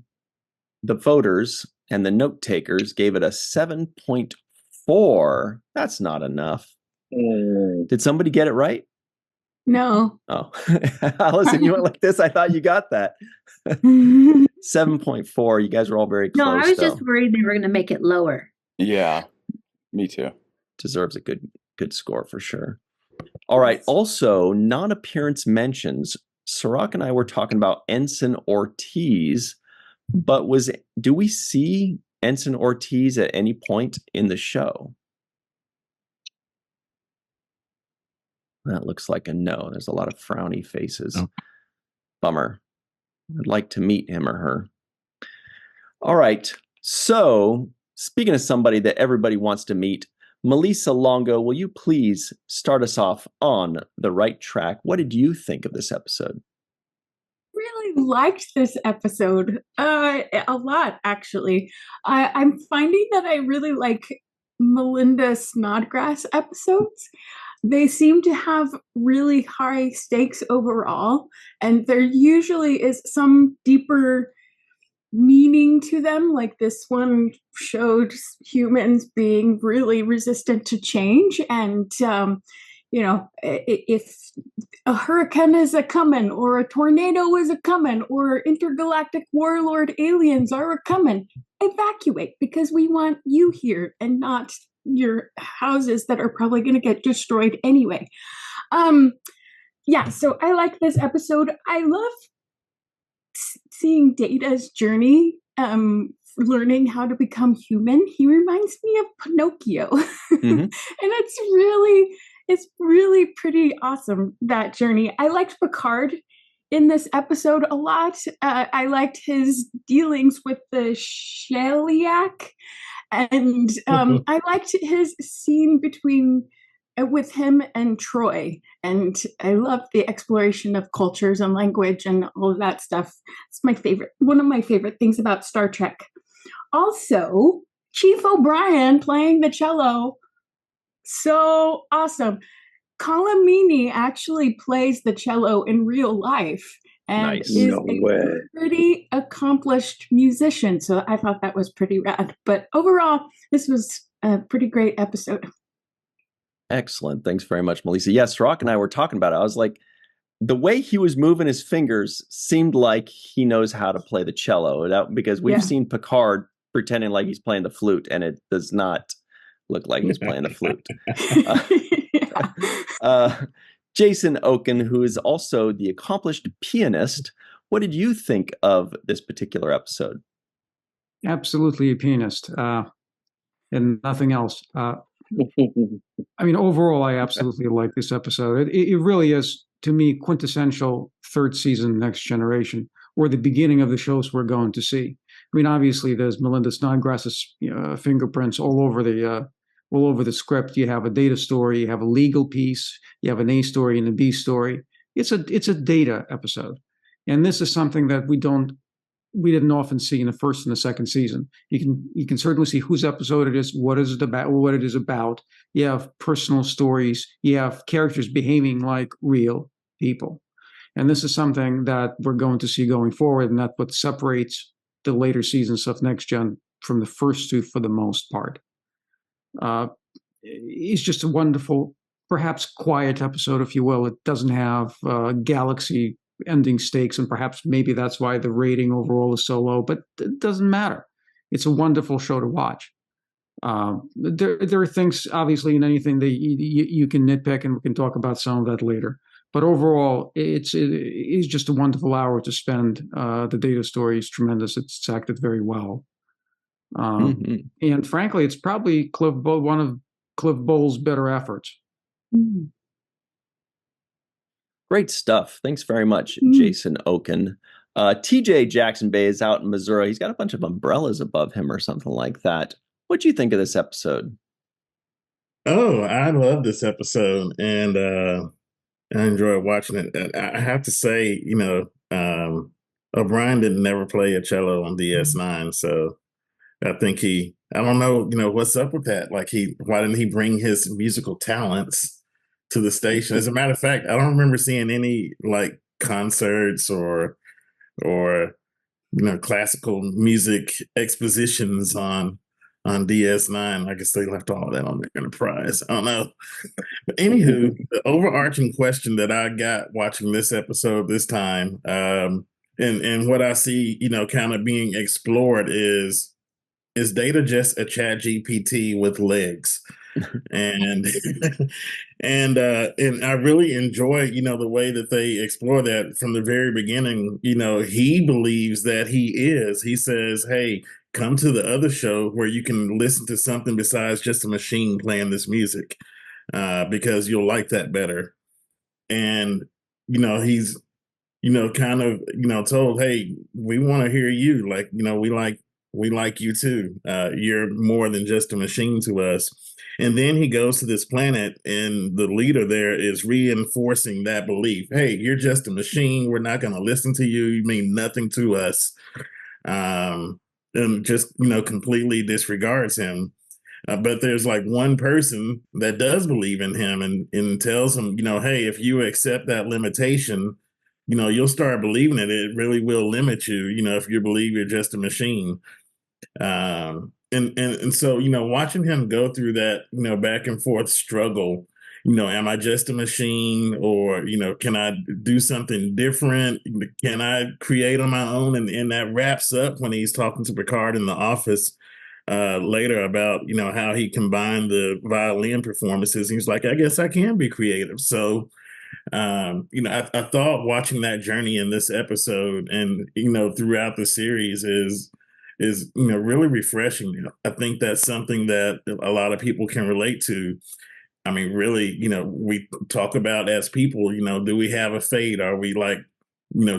the voters and the note takers gave it a 7.4. That's not enough. Did somebody get it right? No. Oh, Allison, you went like this. I thought you got that. 7.4. You guys were all very close. No, I was though. just worried they were going to make it lower. Yeah, me too. Deserves a good score for sure. All right. Also, non-appearance mentions. Cirroc and I were talking about Ensign Ortiz, but do we see Ensign Ortiz at any point in the show? That looks like a no. There's a lot of frowny faces. Oh. Bummer. I'd like to meet him or her. All right. So, speaking of somebody that everybody wants to meet, Malissa Longo, will you please start us off on the right track? What did you think of this episode? Really liked this episode a lot, actually. I'm finding that I really like Melinda Snodgrass episodes. They seem to have really high stakes overall, and there usually is some deeper meaning to them. Like this one showed humans being really resistant to change, and if a hurricane is a coming, or a tornado is a coming, or intergalactic warlord aliens are a coming, evacuate, because we want you here and not your houses that are probably going to get destroyed anyway. So I like this episode. I love seeing Data's journey, learning how to become human. He reminds me of Pinocchio. Mm-hmm. And it's really pretty awesome, that journey. I liked Picard in this episode a lot. I liked his dealings with the Sheliak, and I liked his scene with him and Troy, and I love the exploration of cultures and language and all of that stuff. It's one of my favorite things about Star Trek. Also, Chief O'Brien playing the cello, so awesome. Colin Meaney actually plays the cello in real life and is a pretty accomplished musician. So I thought that was pretty rad. But overall, this was a pretty great episode. Excellent. Thanks very much, Melissa. Yes, Cirroc and I were talking about it. I was like, the way he was moving his fingers seemed like he knows how to play the cello, because we've seen Picard pretending like he's playing the flute, and it does not look like he's playing the flute. Jason Okun, who is also the accomplished pianist, what did you think of this particular episode? Absolutely a pianist, and nothing else. Overall, I absolutely like this episode. It really is, to me, quintessential third season Next Generation, or the beginning of the shows we're going to see. Obviously, there's Melinda Snodgrass's fingerprints all over the script. You have a Data story, you have a legal piece, you have an A story and a B story. It's a Data episode, and this is something that we didn't often see in the first and the second season. You can certainly see whose episode it is, what it is about. You have personal stories. You have characters behaving like real people, and this is something that we're going to see going forward, and that's what separates the later seasons of Next Gen from the first two for the most part. It's just a wonderful, perhaps quiet episode, if you will. It doesn't have galaxy ending stakes, and perhaps maybe that's why the rating overall is so low, but it doesn't matter. It's a wonderful show to watch. There are things, obviously, in anything that you can nitpick, and we can talk about some of that later. But overall, it is just a wonderful hour to spend. The Data story is tremendous. It's acted very well. And frankly, it's probably one of Cliff Bowles' better efforts. Mm-hmm. Great stuff. Thanks very much, Jason Okun. TJ Jackson Bay is out in Missouri. He's got a bunch of umbrellas above him or something like that. What do you think of this episode? Oh, I love this episode, and I enjoyed watching it. I have to say, O'Brien didn't never play a cello on DS9, so I think I don't know, what's up with that. Like, why didn't he bring his musical talents to the station? As a matter of fact, I don't remember seeing any like concerts or classical music expositions on DS9. I guess they left all that on the Enterprise. I don't know. But anywho, the overarching question that I got watching this episode this time, and what I see, kind of being explored is Data just a chat GPT with legs? And and I really enjoy, the way that they explore that from the very beginning. He believes that he says, hey, come to the other show where you can listen to something besides just a machine playing this music, because you'll like that better. And he's kind of, told, hey, we want to hear you. Like, we like you too. You're more than just a machine to us. And then he goes to this planet, and the leader there is reinforcing that belief. Hey, you're just a machine. We're not going to listen to you. You mean nothing to us. And just, completely disregards him. But there's like one person that does believe in him and tells him, hey, if you accept that limitation, you'll start believing it. It really will limit you, if you believe you're just a machine. And so, watching him go through that, back and forth struggle, am I just a machine, or, can I do something different? Can I create on my own? And that wraps up when he's talking to Picard in the office later about, how he combined the performances. He's like, I guess I can be creative. So, I thought watching that journey in this episode and, throughout the series is really refreshing. I think that's something that a lot of people can relate to. I mean, really, we talk about as people, do we have a fate? Are we like,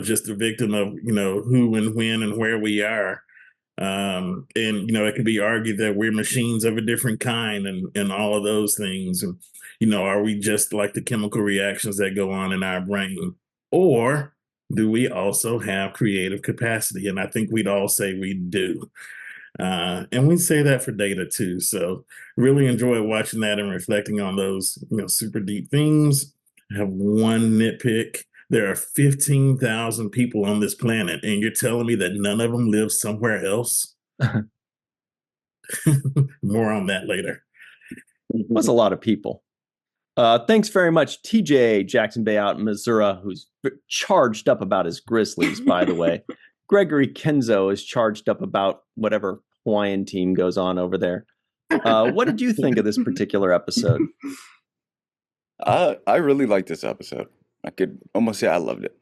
just a victim of, who and when and where we are? And it can be argued that we're machines of a different kind and all of those things. And are we just like the chemical reactions that go on in our brain, or do we also have creative capacity? And I think we'd all say we do. And we say that for Data too. So really enjoy watching that and reflecting on those, super deep themes. I have one nitpick. There are 15,000 people on this planet, and you're telling me that none of them live somewhere else? More on that later. Was a lot of people. Thanks very much, TJ Jackson Bay out in Missouri, who's charged up about his Grizzlies, by the way. Gregory Kenzo is charged up about whatever Hawaiian team goes on over there. What did you think of this particular episode? I really liked this episode. I could almost say I loved it.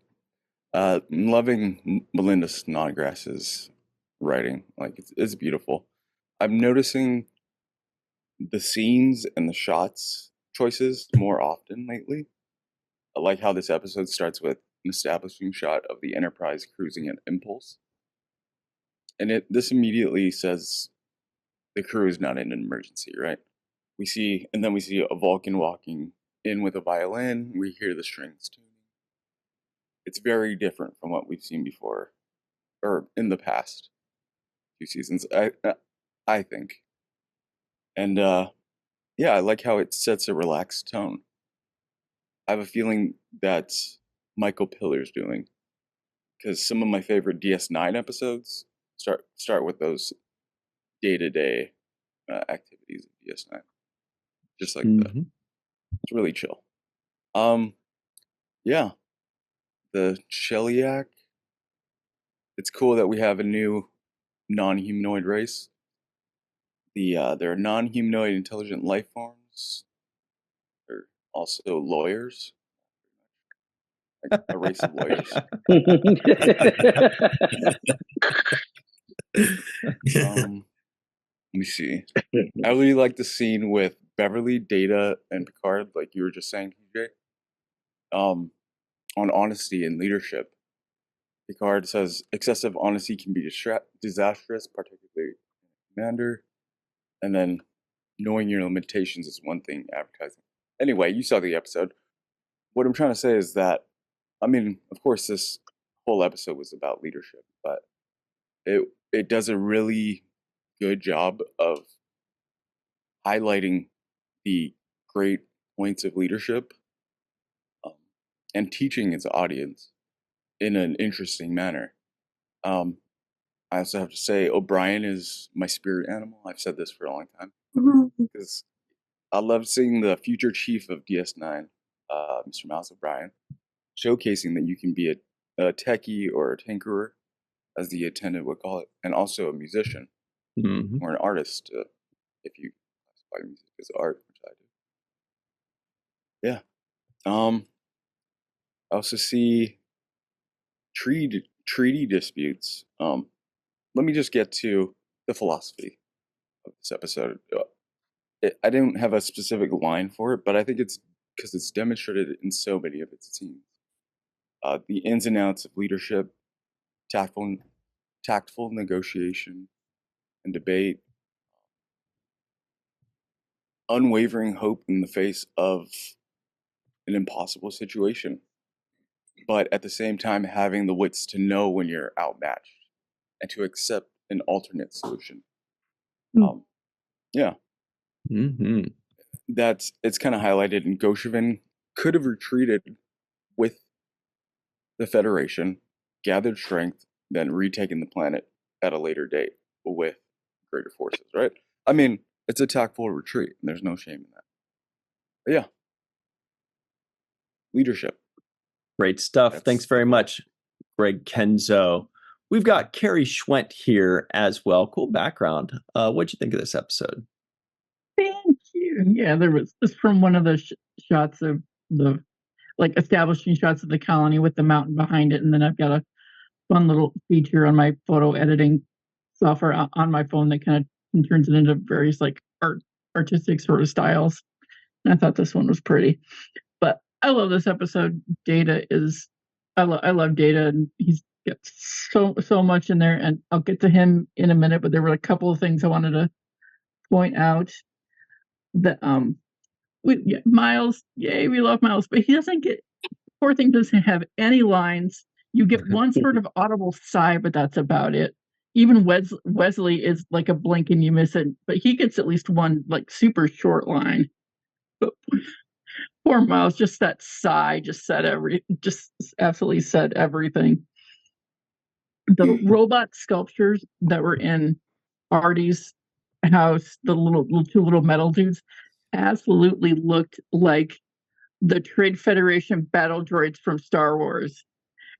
I'm loving Melinda Snodgrass's writing. Like, it's beautiful. I'm noticing the scenes and the shots choices more often lately. I like how this episode starts with an establishing shot of the Enterprise cruising at Impulse. And this immediately says the crew is not in an emergency, right? And then we see a Vulcan walking in with a violin. We hear the strings tuning. It's very different from what we've seen before, or in the past few seasons, I think. And yeah, I like how it sets a relaxed tone. I have a feeling that's Michael Pillar's doing, because some of my favorite DS9 episodes start with those day-to-day activities of DS9, just like that. It's really chill. Yeah, the Sheliak. It's cool that we have a new non-humanoid race. They're non-humanoid intelligent life forms. They're also lawyers, like a race of lawyers. Let me see. I really like the scene with Beverly, Data, and Picard, like you were just saying, TJ. On honesty and leadership. Picard says excessive honesty can be disastrous, particularly commander. And then knowing your limitations is one thing, advertising. Anyway, you saw the episode. What I'm trying to say is that, I mean, of course, this whole episode was about leadership, but it does a really good job of highlighting the great points of leadership and teaching its audience in an interesting manner. I also have to say, O'Brien is my spirit animal. I've said this for a long time because I love seeing the future chief of DS9, Mr. Miles O'Brien, showcasing that you can be a techie or a tinkerer, as the attendant would call it, and also a musician or an artist, if you classify music as art, which I do. Yeah. I also see treaty disputes. Let me just get to the philosophy of this episode. I didn't have a specific line for it, but I think it's because it's demonstrated in so many of its scenes. The ins and outs of leadership, tactful negotiation and debate, unwavering hope in the face of an impossible situation, but at the same time having the wits to know when you're outmatched and to accept an alternate solution. Yeah. It's kind of highlighted in Goshevin could have retreated with the Federation, gathered strength, then retaken the planet at a later date with greater forces, right? I mean, it's a tactful retreat, and there's no shame in that. But yeah. Leadership. Great stuff. Thanks very much, Greg Kenzo. We've got Carrie Schwent here as well. Cool background. What'd you think of this episode? Thank you. Yeah, there was just from one of the shots of the establishing shots of the colony with the mountain behind it, and then I've got a fun little feature on my photo editing software on my phone that kind of turns it into various artistic sort of styles. And I thought this one was pretty. But I love this episode. I love Data, and he's got so much in there, and I'll get to him in a minute, but there were a couple of things I wanted to point out. That Miles, yay, we love Miles, but he doesn't get, poor thing doesn't have any lines. You get one sort of audible sigh, but that's about it. Even Wesley is like a blink and you miss it, but he gets at least one super short line. But poor Miles, just that sigh just absolutely said everything. The robot sculptures that were in Artie's house, the two little metal dudes, absolutely looked like the Trade Federation battle droids from Star Wars.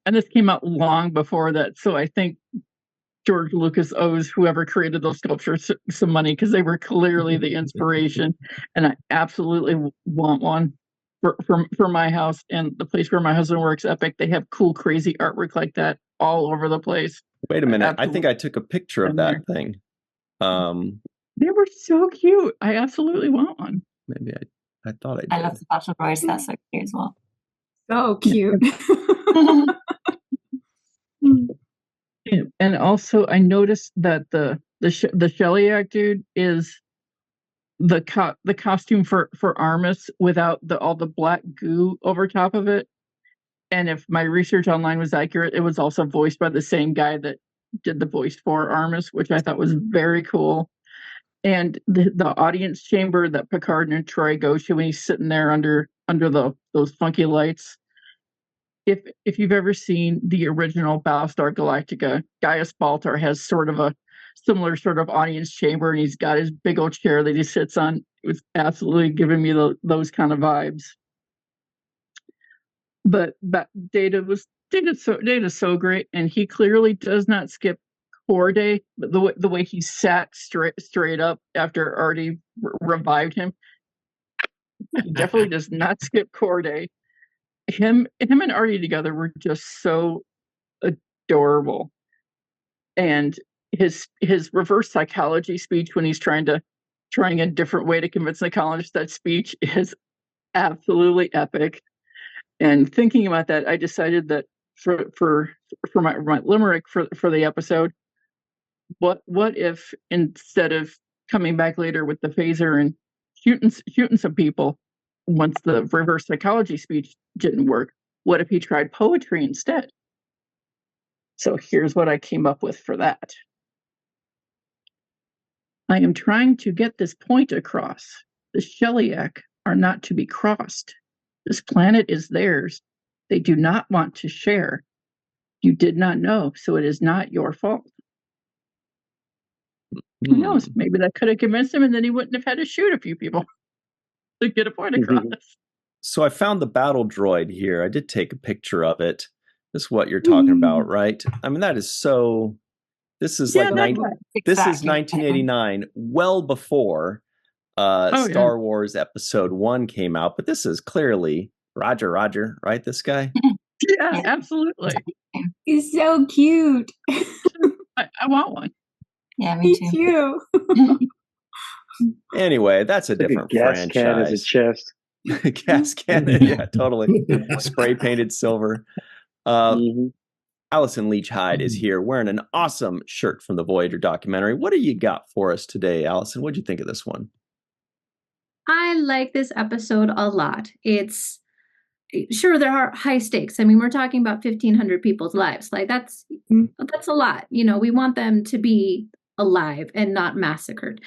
And this came out long before that, so I think George Lucas owes whoever created those sculptures some money, because they were clearly the inspiration, and I absolutely want one for my house and the place where my husband works, Epic. They have cool, crazy artwork like that all over the place. Wait a minute. I think I took a picture of that thing. They were so cute. I absolutely want one. Maybe I thought I did. I love the battle droids. That's so cute as well. So cute. And also, I noticed that the Sheliak dude is the costume for Armus without all the black goo over top of it. And if my research online was accurate, it was also voiced by the same guy that did the voice for Armus, which I thought was very cool. And the audience chamber that Picard and Troy go to when he's sitting there under those funky lights. If you've ever seen the original Battlestar Galactica, Gaius Baltar has sort of a similar sort of audience chamber, and he's got his big old chair that he sits on. It was absolutely giving me those kind of vibes. But Data's so great, and he clearly does not skip core day. But the way he sat straight up after Artie revived him, he definitely does not skip core day. Him and Artie together were just so adorable, and his reverse psychology speech when he's trying a different way to convince the colonists, that speech is absolutely epic. And thinking about that, I decided that for my limerick for the episode, what if instead of coming back later with the phaser and shooting some people once the reverse psychology speech didn't work. What if he tried poetry instead? So here's what I came up with for that. I am trying to get this point across. The Sheliak are not to be crossed. This planet is theirs. They do not want to share. You did not know, so it is not your fault. Who knows? Maybe that could have convinced him, and then he wouldn't have had to shoot a few people to get a point across. So I found the battle droid here. I did take a picture of it. This is what you're talking about, right? I mean, that is so... This is this is 1989, well before Star Wars Episode 1 came out. But this is clearly Roger, right? This guy? Yeah, absolutely. He's so cute. I want one. Yeah, me too. Anyway, that's a different franchise. Gas can as a chest. Gas cannon, yeah, totally. Spray painted silver. Allison Leach Hyde is here wearing an awesome shirt from the Voyager documentary. What do you got for us today, Allison? What do you think of this one? I like this episode a lot. It's sure there are high stakes. I mean, we're talking about 1,500 people's lives. Like that's a lot. You know, we want them to be alive and not massacred.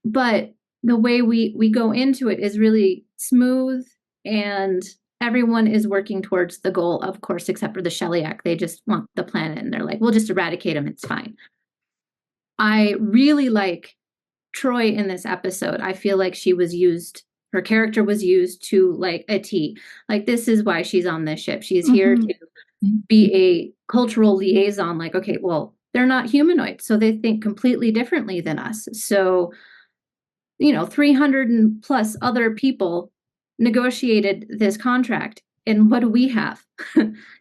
But the way we go into it is really smooth, and everyone is working towards the goal, of course, except for the Sheliak. They just want the planet, and they're like, we'll just eradicate them. It's fine. I really like Troy in this episode. I feel like her character was used to like a T. Like, this is why she's on this ship. She's here to be a cultural liaison. Like, okay, well, they're not humanoids, so they think completely differently than us. So, 300 and plus other people negotiated this contract, and what do we have?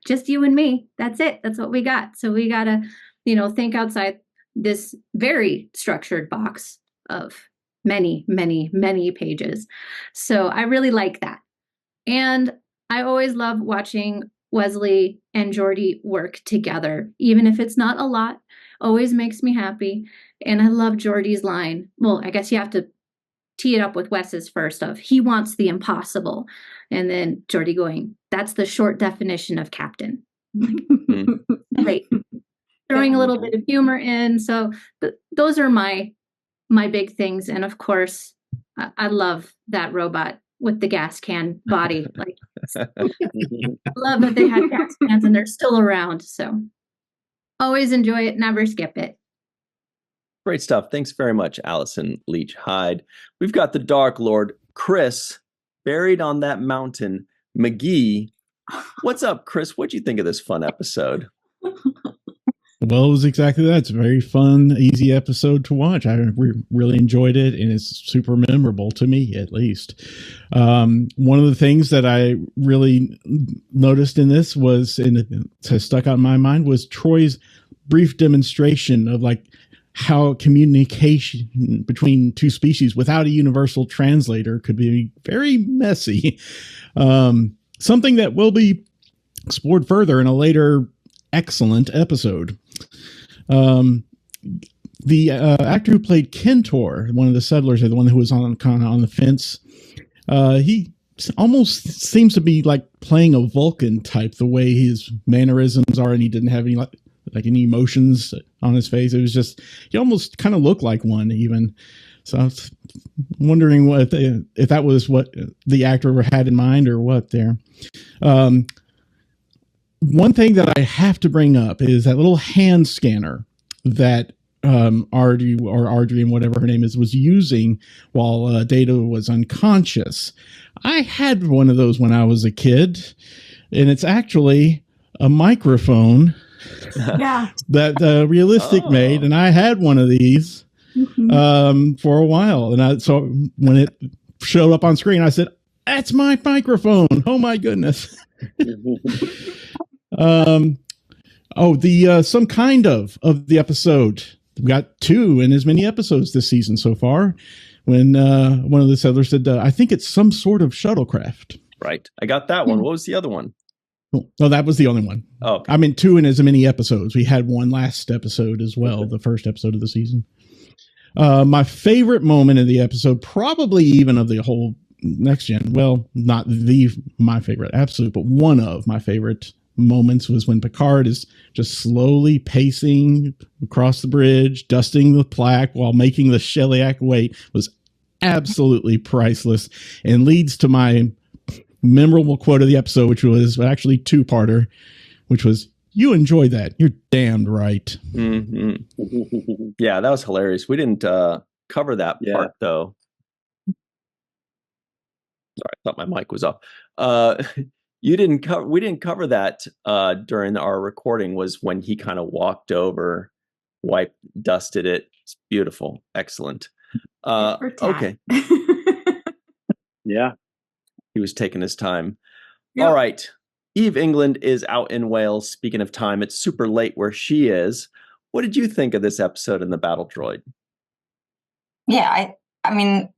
Just you and me. That's it. That's what we got. So we gotta think outside this very structured box of many pages. So I really like that, and I always love watching Wesley and Geordi work together, even if it's not a lot. Always makes me happy. And I love Geordi's line. Well, I guess you have to tee it up with Wes's first of, he wants the impossible. And then Geordi going, that's the short definition of captain. Right. Throwing a little bit of humor in. So those are my big things. And of course, I love that robot with the gas can body. Like, I love that they had gas cans and they're still around. So always enjoy it. Never skip it. Great stuff. Thanks very much, Allison Leach Hyde. We've got the Dark Lord, Chris, buried on that mountain, McGee. What's up, Chris? What'd you think of this fun episode? Well, it was exactly that. It's a very fun, easy episode to watch. I really enjoyed it, and it's super memorable to me, at least. One of the things that I really noticed in this has stuck out in my mind was Troy's brief demonstration of like how communication between two species without a universal translator could be very messy. Something that will be explored further in a later excellent episode. The actor who played Kentor, one of the settlers, or the one who was on the fence, he almost seems to be like playing a Vulcan type, the way his mannerisms are, and he didn't have any any emotions on his face. It was just, he almost kind of looked like one even. So I was wondering if that was what the actor had in mind or what there. One thing that I have to bring up is that little hand scanner that Ardry, whatever her name is, was using while Data was unconscious. I had one of those when I was a kid, and it's actually a microphone that Realistic made, and I had one of these for a while. And so when it showed up on screen, I said, "That's my microphone! Oh my goodness!" Some kind of the episode. We got 2 in as many episodes this season so far. When one of the settlers said, "I think it's some sort of shuttlecraft." Right, I got that one. What was the other one? No, that was the only one. Oh, okay. I mean, 2 in as many episodes. We had one last episode as well, the first episode of the season. My favorite moment in the episode, probably even of the whole Next Gen, well, not my favorite absolute, but one of my favorite moments was when Picard is just slowly pacing across the bridge, dusting the plaque while making the Sheliak wait. Was absolutely priceless and leads to my memorable quote of the episode, which was actually two-parter, which was, "You enjoy that. You're damned right." Mm-hmm. Yeah, that was hilarious. We didn't cover that part, though. Sorry, I thought my mic was off. We didn't cover that during our recording. Was when he kind of walked over, dusted it. It's beautiful, excellent. Okay. Yeah, he was taking his time. Yep. All right, Eve England is out in Wales. Speaking of time, it's super late where she is. What did you think of this episode in the Battle Droid? Yeah, I mean,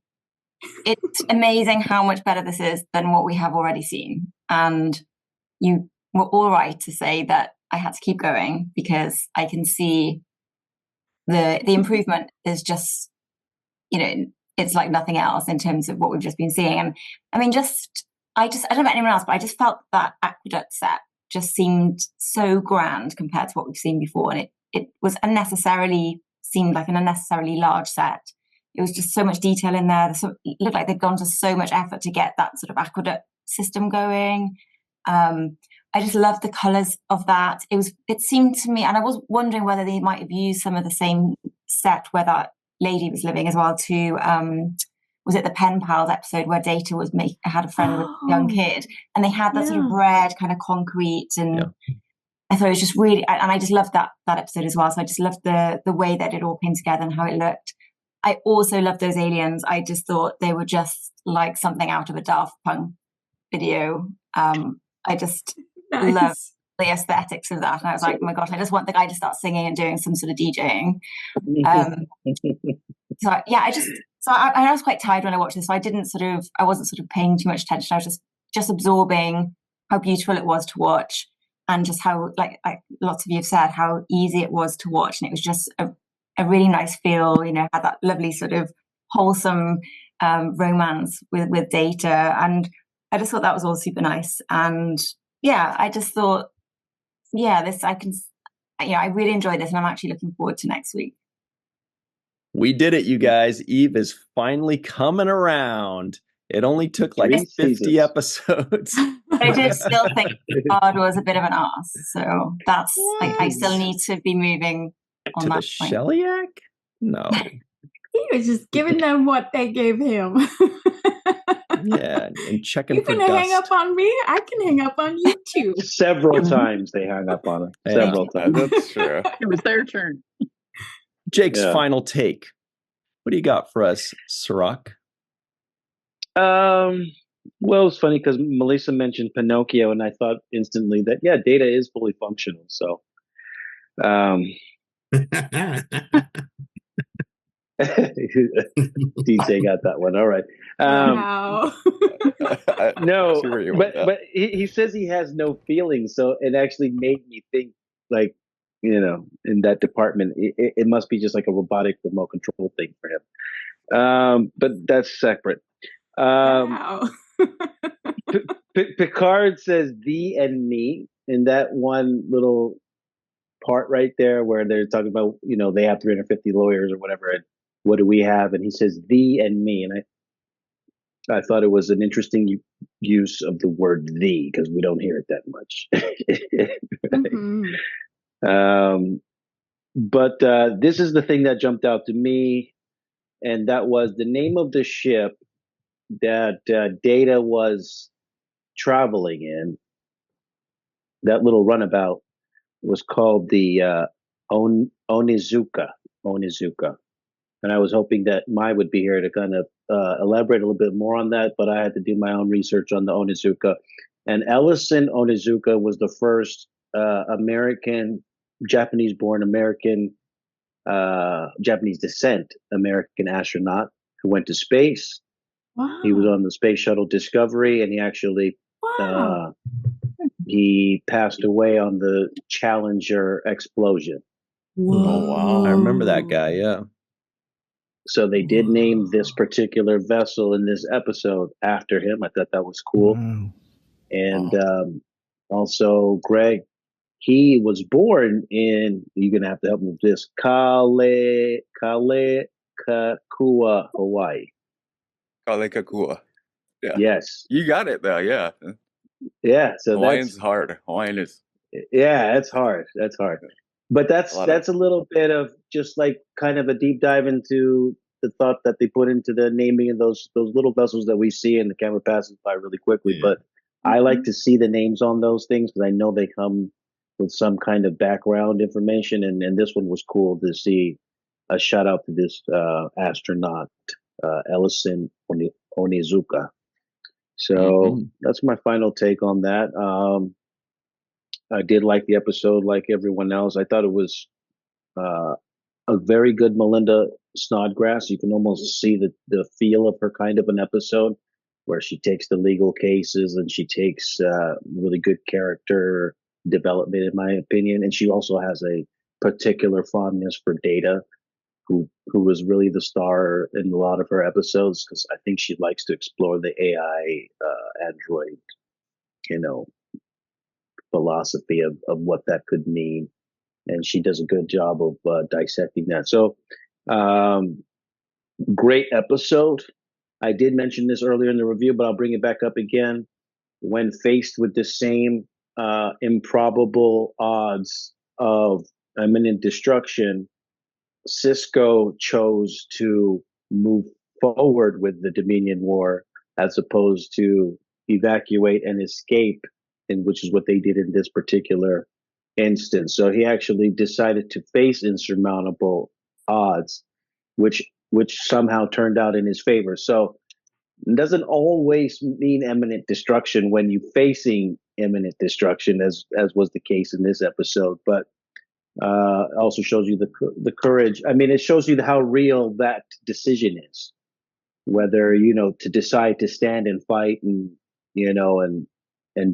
it's amazing how much better this is than what we have already seen. And you were all right to say that I had to keep going, because I can see the improvement is it's like nothing else in terms of what we've just been seeing. And I mean, I don't know about anyone else, but I just felt that aqueduct set just seemed so grand compared to what we've seen before. And it seemed like an unnecessarily large set. It was just so much detail in there. It looked like they'd gone to so much effort to get that sort of aqueduct system going. I just loved the colors of that. It seemed to me, and I was wondering whether they might have used some of the same set where that lady was living as well too. Was it the Pen Pals episode where Data had a friend with a young kid, and they had that sort of red kind of concrete, and I thought it was just really, and I just loved that episode as well. So I just loved the way that it all came together and how it looked. I also loved those aliens. I just thought they were just like something out of a Daft Punk video. I just love the aesthetics of that. And I was like, oh my gosh, I just want the guy to start singing and doing some sort of DJing. I was quite tired when I watched this. So I wasn't sort of paying too much attention. I was just absorbing how beautiful it was to watch, and just how, like lots of you have said, how easy it was to watch. And it was just a really nice feel, had that lovely sort of wholesome romance with Data. And I just thought that was all super nice. And I just thought, I really enjoyed this, and I'm actually looking forward to next week. We did it, you guys. Eve is finally coming around. It only took like 50 episodes. But I did still think God was a bit of an arse. So that's I still need to be moving on to that the point. Sheliak? No. He was just giving them what they gave him. Yeah, and checking you for can dust. hang up on me. I can hang up on you too. Several times they hung up on him. Several times. That's true. It was their turn. Jake's final take. What do you got for us, Cirroc? Well, it's funny because Melissa mentioned Pinocchio, and I thought instantly that Data is fully functional. So, DJ got that one. All right. Wow. No, but he says he has no feelings, so it actually made me think, like, in that department, it must be just like a robotic remote control thing for him. But that's separate. Wow. Picard says "thee and me" in that one little part right there where they're talking about, they have 350 lawyers or whatever, and what do we have? And he says "thee and me," and I thought it was an interesting use of the word "thee" because we don't hear it that much. Mm-hmm. But this is the thing that jumped out to me, and that was the name of the ship that Data was traveling in. That little runabout was called the Onizuka. And I was hoping that Mai would be here to kind of elaborate a little bit more on that, but I had to do my own research on the Onizuka. And Ellison Onizuka was the first Japanese-born American, Japanese descent American astronaut who went to space. Wow. He was on the Space Shuttle Discovery, and he actually he passed away on the Challenger explosion. Whoa. Oh, wow. I remember that guy, yeah. So they did name this particular vessel in this episode after him. I thought that was cool. Wow. And also, Greg, he was born in, you're going to have to help me with this, Kalekakua, Hawaii. Kalekakua. Yeah. Yes. You got it, though. Yeah. Yeah. So Hawaiian's hard. Hawaiian is. Yeah, that's hard. That's hard. But that's a little bit of just like kind of a deep dive into the thought that they put into the naming of those little vessels that we see, and the camera passes by really quickly. Yeah. But I like to see the names on those things because I know they come with some kind of background information. And this one was cool to see. A shout out to this astronaut, Ellison Onizuka. So that's my final take on that. I did like the episode like everyone else. I thought it was a very good Melinda Snodgrass. You can almost see the feel of her kind of an episode where she takes the legal cases and she takes really good character development, in my opinion. And she also has a particular fondness for Data, who was really the star in a lot of her episodes, because I think she likes to explore the AI android, philosophy of what that could mean. And she does a good job of dissecting that. So great episode. I did mention this earlier in the review, but I'll bring it back up again. When faced with the same improbable odds of imminent destruction, Sisko chose to move forward with the Dominion War as opposed to evacuate and escape, which is what they did in this particular instance. So he actually decided to face insurmountable odds, which somehow turned out in his favor. So it doesn't always mean imminent destruction when you're facing imminent destruction, as was the case in this episode. But also shows you the courage. I mean, it shows you how real that decision is, whether, to decide to stand and fight and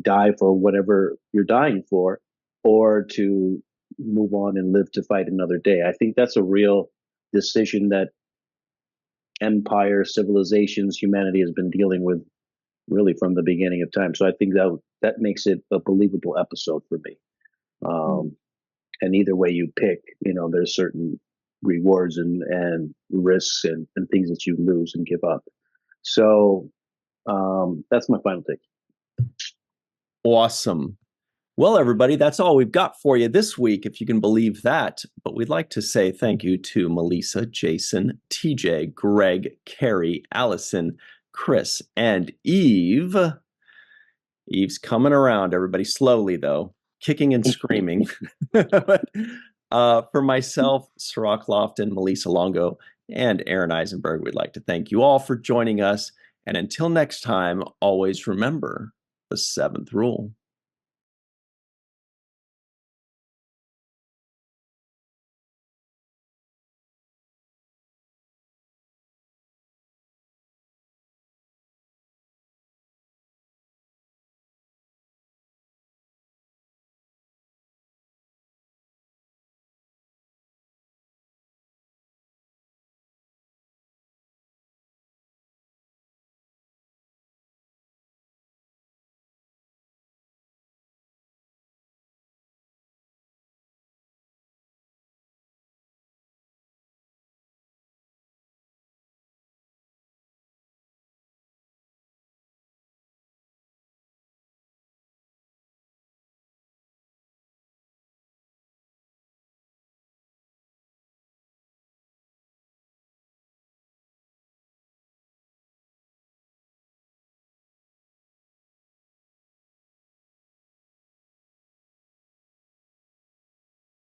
die for whatever you're dying for, or to move on and live to fight another day. I think that's a real decision that empire, civilizations, humanity has been dealing with really from the beginning of time. So I think that makes it a believable episode for me. And either way you pick, there's certain rewards and risks and things that you lose and give up. So that's my final take. Awesome. Well, everybody, that's all we've got for you this week, if you can believe that. But we'd like to say thank you to Melissa, Jason, TJ, Greg, Carrie, Allison, Chris, and Eve. Eve's coming around, everybody, slowly, though, kicking and screaming. For myself, Cirroc Lofton, Melissa Longo, and Aaron Eisenberg, we'd like to thank you all for joining us. And until next time, always remember the 7th rule.